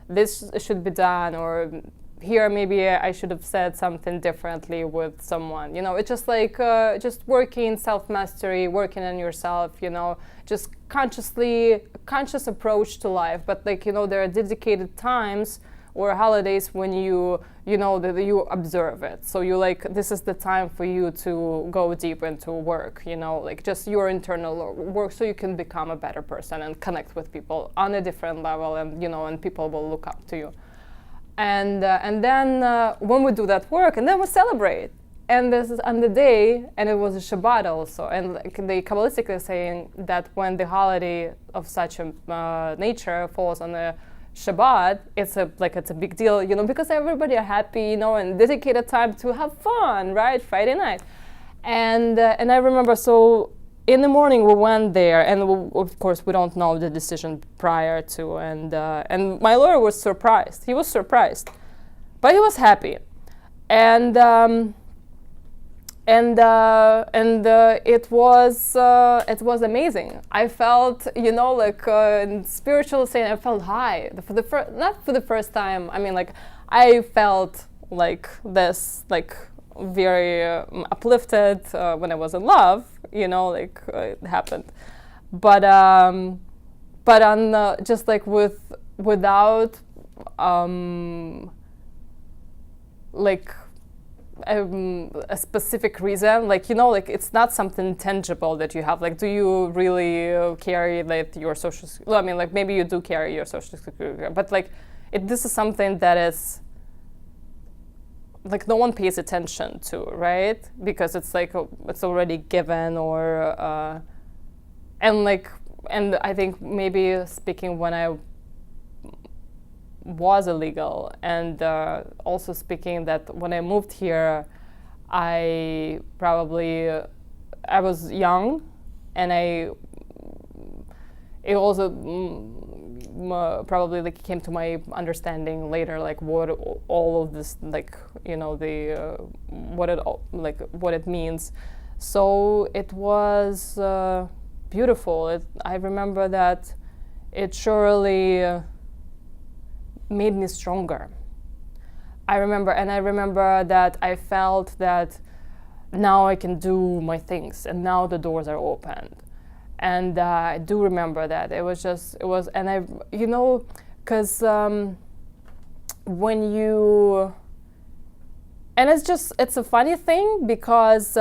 this should be done, or here maybe I should have said something differently with someone, you know. It's just like just working self-mastery, working on yourself, you know, just conscious approach to life. But like, you know, there are dedicated times or holidays when you know that you observe it, so you like, this is the time for you to go deep into work, you know, like just your internal work, so you can become a better person and connect with people on a different level, and you know, and people will look up to you. And then when we do that work, and then we celebrate. And this is on the day, and it was a Shabbat also. And like the Kabbalistically saying that when the holiday of such a nature falls on a Shabbat, it's a big deal, you know, because everybody are happy, you know, and dedicated time to have fun, right? Friday night. And I remember, so in the morning we went there, and of course we don't know the decision prior to, and my lawyer was surprised. He was surprised, but he was happy, and it was amazing. I felt, you know, like in spiritual sense, I felt high not for the first time. I mean, like I felt like this, like very uplifted when I was in love, you know, like it happened, but on just like without like a specific reason, like, you know, like it's not something tangible that you have. Like, do you really carry like your social? Well, I mean, like maybe you do carry your social security, but like this is something that is like no one pays attention to, right? Because it's like it's already given, or and I think maybe speaking when I was illegal, and also speaking that when I moved here, I was young, and it also probably like came to my understanding later, like what all of this, like, you know, the what it means. So it was beautiful. I remember that it surely made me stronger. I remember that I felt that now I can do my things, and now the doors are opened. And I do remember that it was, and I, you know, because when you, and it's a funny thing, because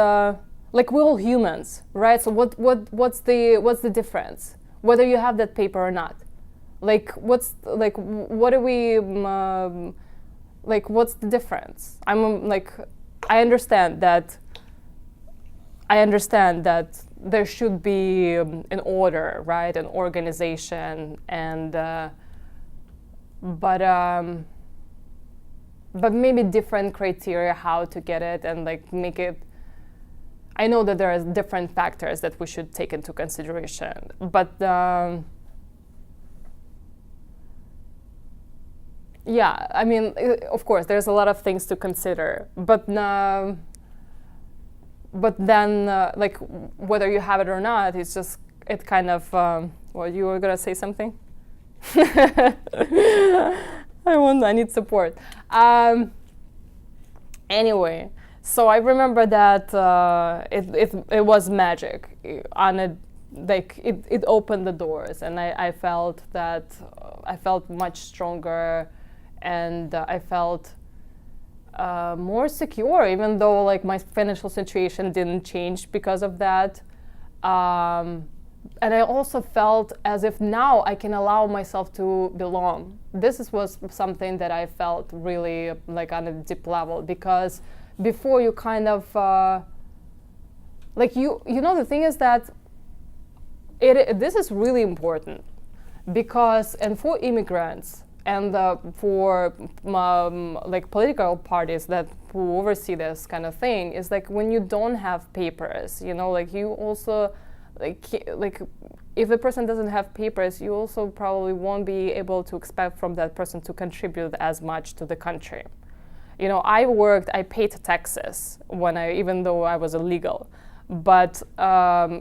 like we're all humans, right? So what's the difference, whether you have that paper or not? Like what's the difference? I'm like, I understand that there should be an order, right, an organization, and but maybe different criteria how to get it, and like make it. I know that there are different factors that we should take into consideration, but yeah, I mean, of course, there's a lot of things to consider, but then, like, whether you have it or not, it's just, it kind of, well, you were gonna say something? I need support. Anyway, so I remember that it was magic. It opened the doors, and I felt that I felt much stronger, and I felt more secure, even though like my financial situation didn't change because of that. And I also felt as if now I can allow myself to belong. Was something that I felt really like on a deep level, because before you kind of like you know, the thing is that this is really important, because and for immigrants and for like political parties that who oversee this kind of thing, is like when you don't have papers, you know, like you also like if a person doesn't have papers, you also probably won't be able to expect from that person to contribute as much to the country. You know, I paid taxes even though I was illegal. But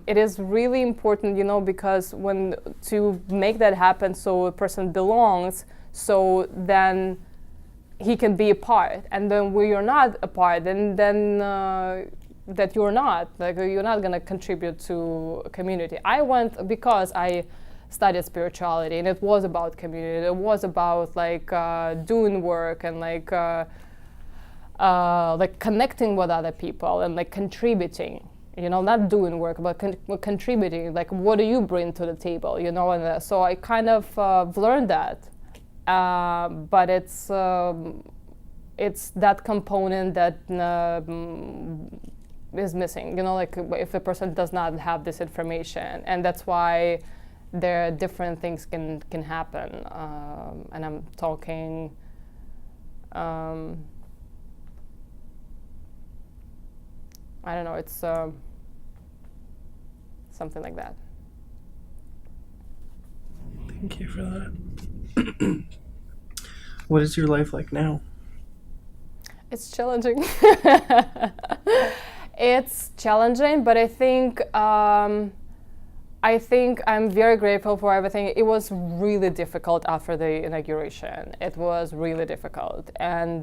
it is really important, you know, because to make that happen, so a person belongs, so then he can be a part. And then when you're not a part, then that you're not going to contribute to a community. I went because I studied spirituality, and it was about community. It was about like doing work and like connecting with other people and like contributing. You know, not doing work, but contributing. Like, what do you bring to the table? You know, and so I kind of learned that. But it's that component that is missing. You know, like if a person does not have this information, and that's why there are different things can happen. And I'm talking. I don't know. It's something like that. Thank you for that. What is your life like now? It's challenging. It's challenging, but I think I'm very grateful for everything. It was really difficult after the inauguration. It was really difficult, and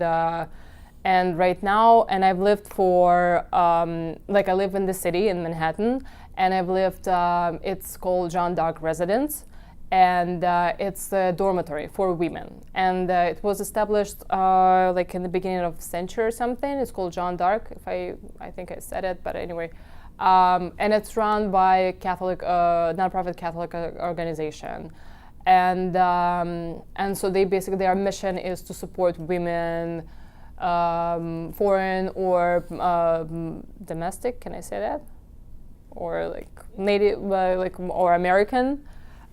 right now, and I've lived for like I live in the city in Manhattan, and I've lived. It's called Jeanne d'Arc Residence. And it's a dormitory for women. And it was established like in the beginning of the century or something. It's called Jeanne d'Arc, if I think I said it, but anyway. And it's run by a Catholic, nonprofit Catholic organization. And so their mission is to support women, foreign or domestic, can I say that? Or like native, or American.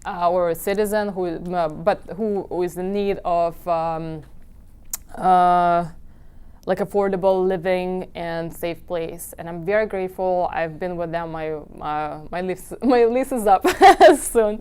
Or a citizen who is in need of like affordable living and safe place. And I'm very grateful. I've been with them. My lease is up soon.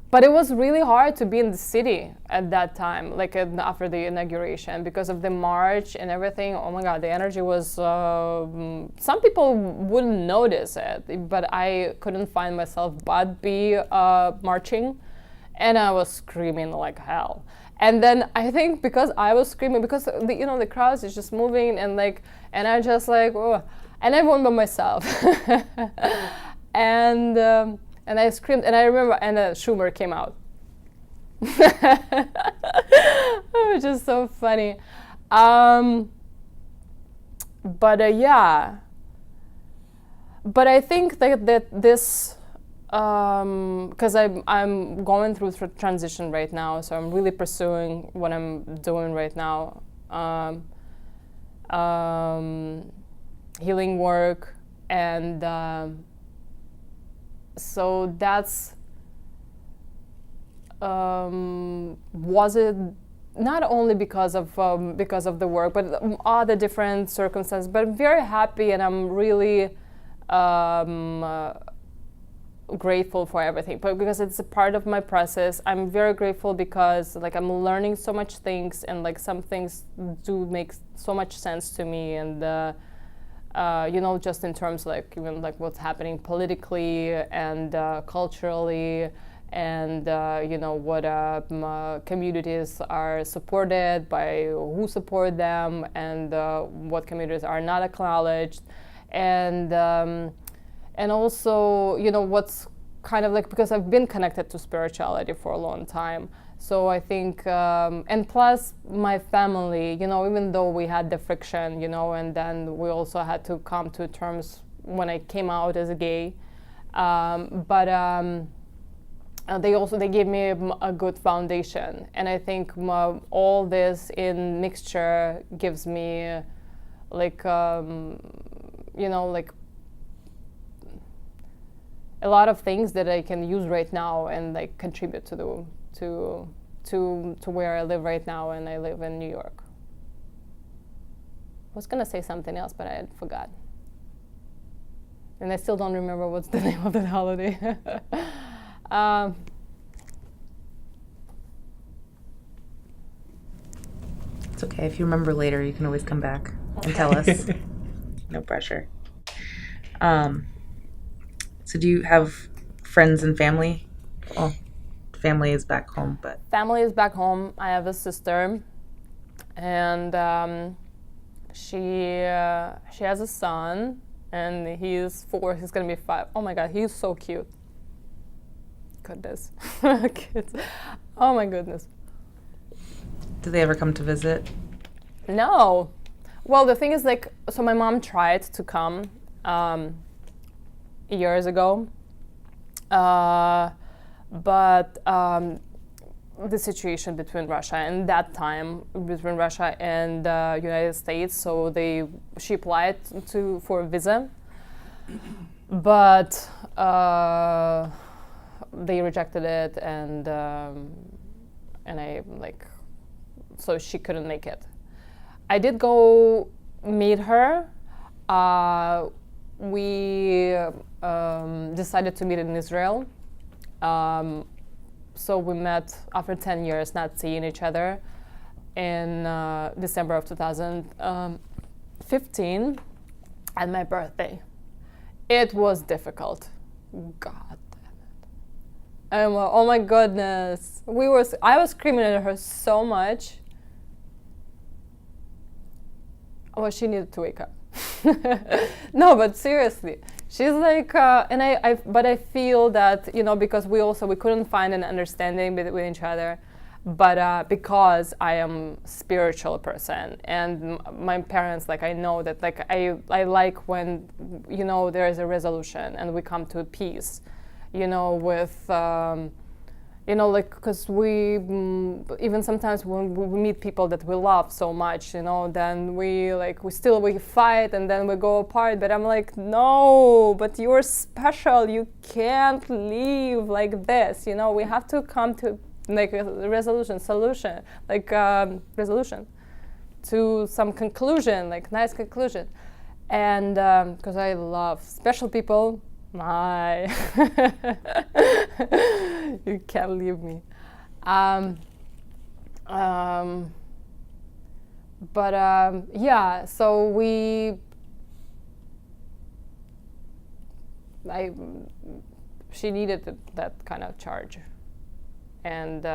But it was really hard to be in the city at that time, like after the inauguration, because of the march and everything. Oh my God, the energy was, some people wouldn't notice it, but I couldn't find myself but be marching, and I was screaming like hell. And then I think because I was screaming, because the crowd is just moving and I just like, oh, and everyone by myself. And I screamed, and I remember, and Schumer came out. It was just so funny. Yeah. But I think that this, because I'm going through transition right now, so I'm really pursuing what I'm doing right now. Healing work, and so that's was it not only because of the work, but all the different circumstances. But I'm very happy, and I'm really grateful for everything, but because it's a part of my process. I'm very grateful because like I'm learning so much things, and like some things do make so much sense to me, and you know, just in terms like even like what's happening politically and culturally, and you know, what communities are supported by who support them, and what communities are not acknowledged, and also, you know, what's kind of like, because I've been connected to spirituality for a long time. So I think, and plus my family, you know, even though we had the friction, you know, and then we also had to come to terms when I came out as a gay. They gave me a good foundation. And I think all this in mixture gives me like, you know, like, a lot of things that I can use right now and like contribute to where I live right now, and I live in New York. I was gonna say something else, but I had forgot. And I still don't remember what's the name of the holiday. It's okay. If you remember later, you can always come back and tell us. No pressure. So do you have friends and family? Well, family is back home, but... Family is back home. I have a sister, and she has a son, and he's 4. He's gonna be 5. Oh my God, he's so cute. Goodness, kids. Oh my goodness. Do they ever come to visit? No. Well, the thing is, like, so my mom tried to come years ago, but the situation between Russia and that time between Russia and United States, so she applied for a visa, but they rejected it, and I like, so she couldn't make it. I did go meet her. We decided to meet in Israel. So we met after 10 years not seeing each other in December of 2015 at my birthday. It was difficult. God damn it. Oh my goodness. I was screaming at her so much. Well, she needed to wake up. No, but seriously, she's like, but I feel that, you know, because we couldn't find an understanding with each other, but because I am spiritual person, and my parents, like, I know that, like, I like when, you know, there is a resolution and we come to peace, you know, with, you know, like, because we, even sometimes when we meet people that we love so much, you know, then we fight and then we go apart. But I'm like, no, but you're special. You can't leave like this. You know, we have to come to like a solution to some conclusion, like nice conclusion. And because I love special people. You can't leave me. Yeah, so she needed that kind of charge, and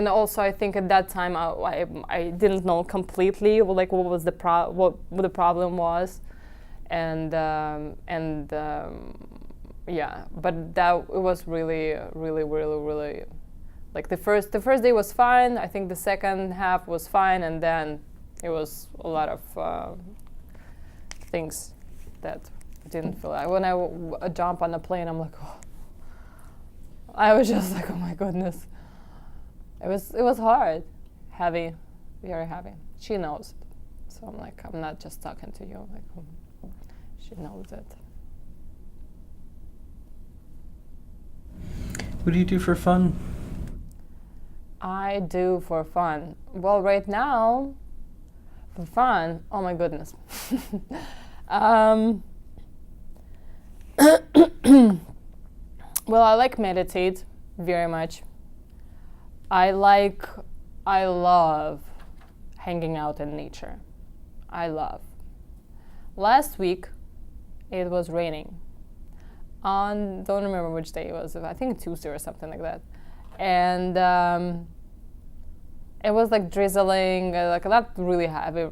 also I think at that time I didn't know completely like what the problem was. Yeah, but that it was really like the first day was fine. I think the second half was fine, and then it was a lot of things that didn't feel like. When I jump on the plane, I'm like, oh. I was just like, oh my goodness. It was hard, heavy, very heavy. She knows it, so I'm like, I'm not just talking to you, like. She knows it. What do you do for fun? I do for fun. Well, right now, for fun, oh my goodness. Well, I like meditate very much. I love hanging out in nature. I love. Last week, it was raining. Don't remember which day it was. I think Tuesday or something like that. And it was like drizzling, like not really heavy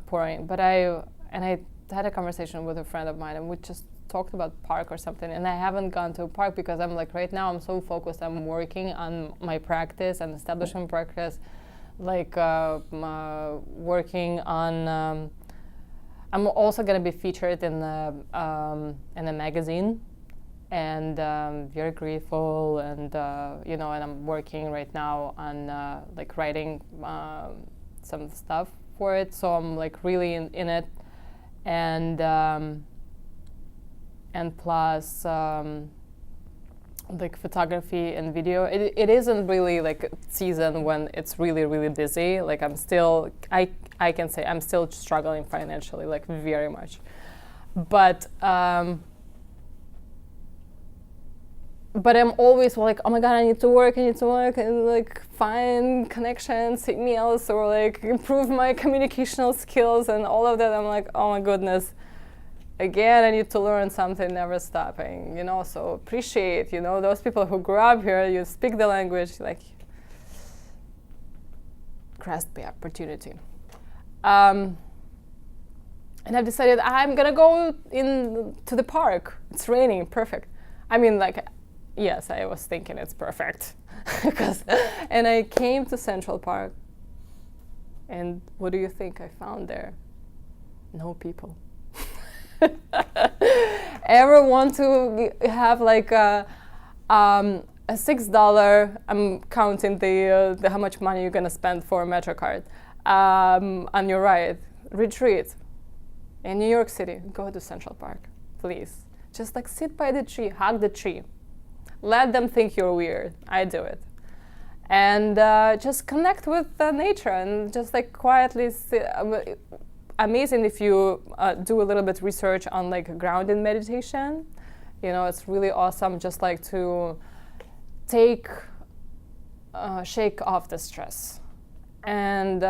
pouring. But I had a conversation with a friend of mine, and we just talked about park or something. And I haven't gone to a park because I'm like right now I'm so focused. I'm working on my practice and establishing practice, like working on. I'm also going to be featured in a magazine, and very grateful, and and I'm working right now on like writing some stuff for it, so I'm like really in it, and plus like photography and video. It isn't really like a season when it's really busy. Like I can say I'm still struggling financially, like very much. But I'm always like, oh my god, I need to work and like find connections, emails, or like improve my communicational skills and all of that. I'm like, oh my goodness. Again, I need to learn something, never stopping, so appreciate, those people who grew up here, you speak the language, like, grasp the opportunity. And I've decided I'm gonna go to the park. It's raining, perfect. I mean, like, yes, I was thinking it's perfect. And I came to Central Park, and what do you think I found there? No people. Ever want to have like a $6? I'm counting the how much money you're gonna spend for a Metro card on your ride retreat in New York City. Go to Central Park, please. Just like sit by the tree, hug the tree. Let them think you're weird. I do it, and just connect with nature and just like quietly sit. Amazing if you do a little bit research on like grounded meditation. It's really awesome just like to shake off the stress, and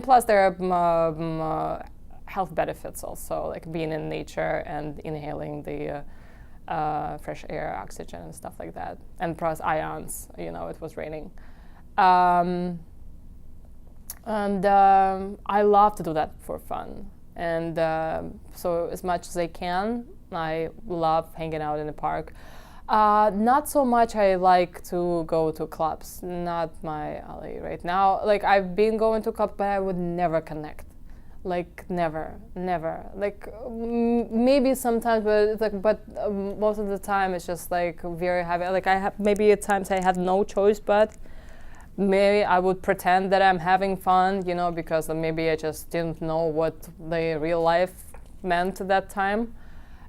plus there are health benefits also, like being in nature and inhaling the fresh air, oxygen and stuff like that, and plus ions. It was raining. And I love to do that for fun. And so as much as I can, I love hanging out in the park. Not so much I like to go to clubs. Not my alley right now. Like I've been going to clubs, but I would never connect. Like never. Like maybe sometimes, but it's like, most of the time it's just like very heavy. Like I have maybe at times I have no choice, but maybe I would pretend that I'm having fun, because maybe I just didn't know what the real life meant at that time.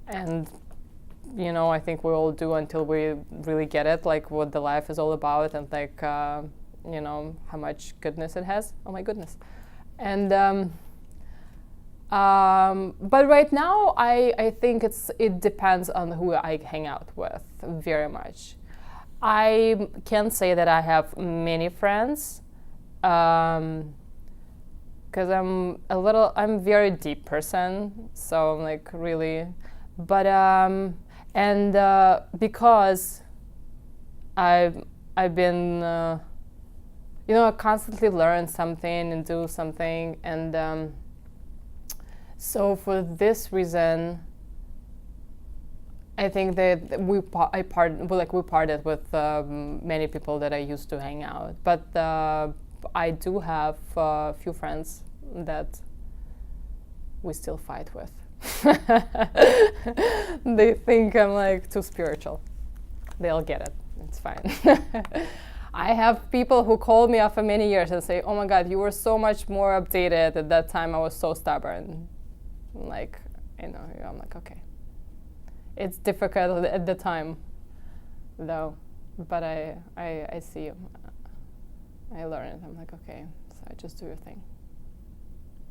And, I think we all do until we really get it, like what the life is all about and like, how much goodness it has. Oh my goodness. And, but right now I think it depends on who I hang out with very much. I can say that I have many friends, because I'm a very deep person, so I'm like really, but because I've been, I constantly learn something and do something, and so for this reason, I think that we parted with many people that I used to hang out, but I do have a few friends that we still fight with. They think I'm like too spiritual. They'll get it. It's fine. I have people who call me after many years and say, "Oh my God, you were so much more updated at that time. I was so stubborn." I'm like, I'm like, okay. It's difficult at the time, though, but I see, I learn it. I'm like, okay, so just do your thing.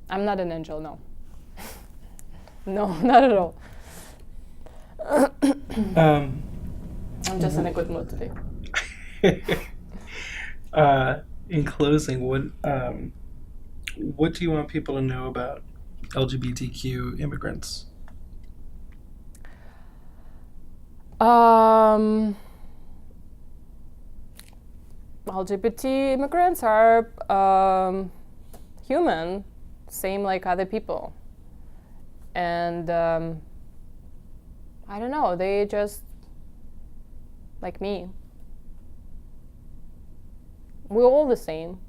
I'm not an angel, no. No, not at all. I'm just in a good mood today. In closing, what do you want people to know about LGBTQ immigrants? LGBT immigrants are human, same like other people. And I don't know, they just like me. We're all the same.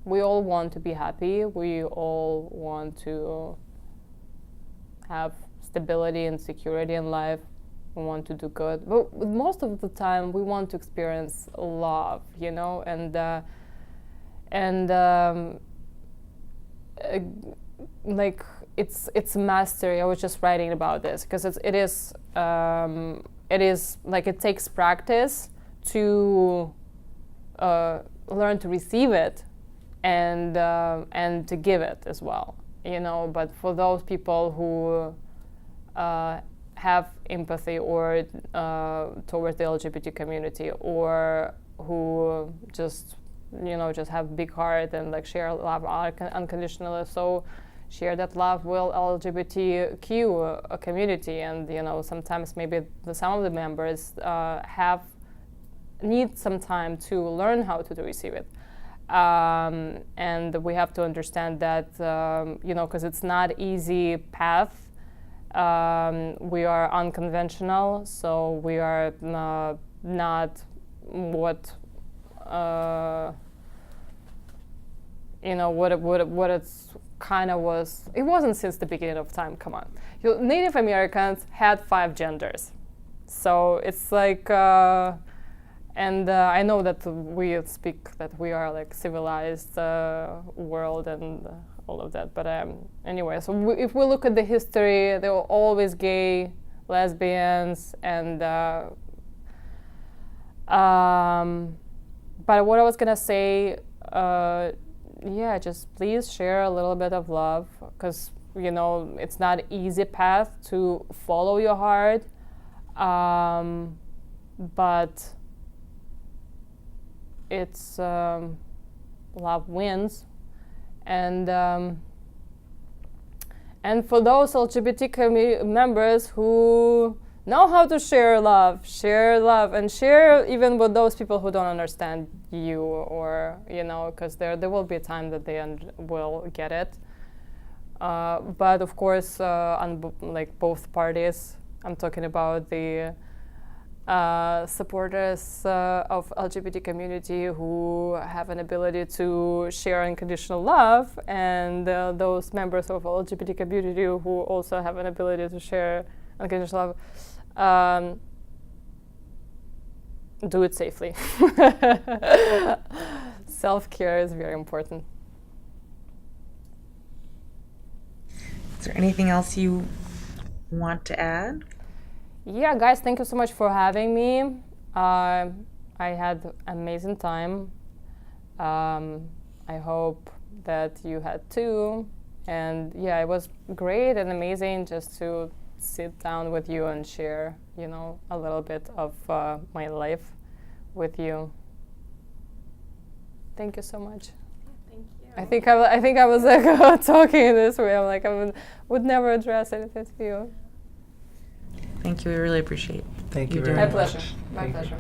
We all want to be happy. We all want to have stability and security in life. We want to do good. But most of the time, we want to experience love, you know, like it's mastery. I was just writing about this because it is like it takes practice to learn to receive it and to give it as well, you know. But for those people who have empathy or towards the LGBT community, or who just, you know, just have big heart and like share love unconditionally, so share that love with LGBTQ community. And, you know, sometimes maybe some of the members need some time to learn how to receive it. And we have to understand that, you know, because it's not easy path. We are unconventional, so we are not what you know, what it's kind of was. It wasn't since the beginning of time. Come on, Native Americans had 5 genders, so it's like. And I know that we speak that we are like civilized world and all of that, but anyway, so if we look at the history, there were always gay, lesbians, and but what I was gonna say, yeah, just please share a little bit of love, because, you know, it's not easy path to follow your heart, but it's love wins. And for those LGBT members who know how to share love, and share even with those people who don't understand you, or, you know, because there will be a time that they will get it. But of course, on like both parties, I'm talking about the supporters of LGBT community who have an ability to share unconditional love, and those members of LGBT community who also have an ability to share unconditional love. Do it safely. Self-care is very important. Is there anything else you want to add? Yeah, guys, thank you so much for having me. I had an amazing time. I hope that you had too. And yeah, it was great and amazing just to sit down with you and share, you know, a little bit of my life with you. Thank you so much. Thank you. I think I was like talking in this way. I'm like, I would never address anything to you. Thank you. We really appreciate it. Thank you You very do. much. My pleasure. My Thank you. pleasure.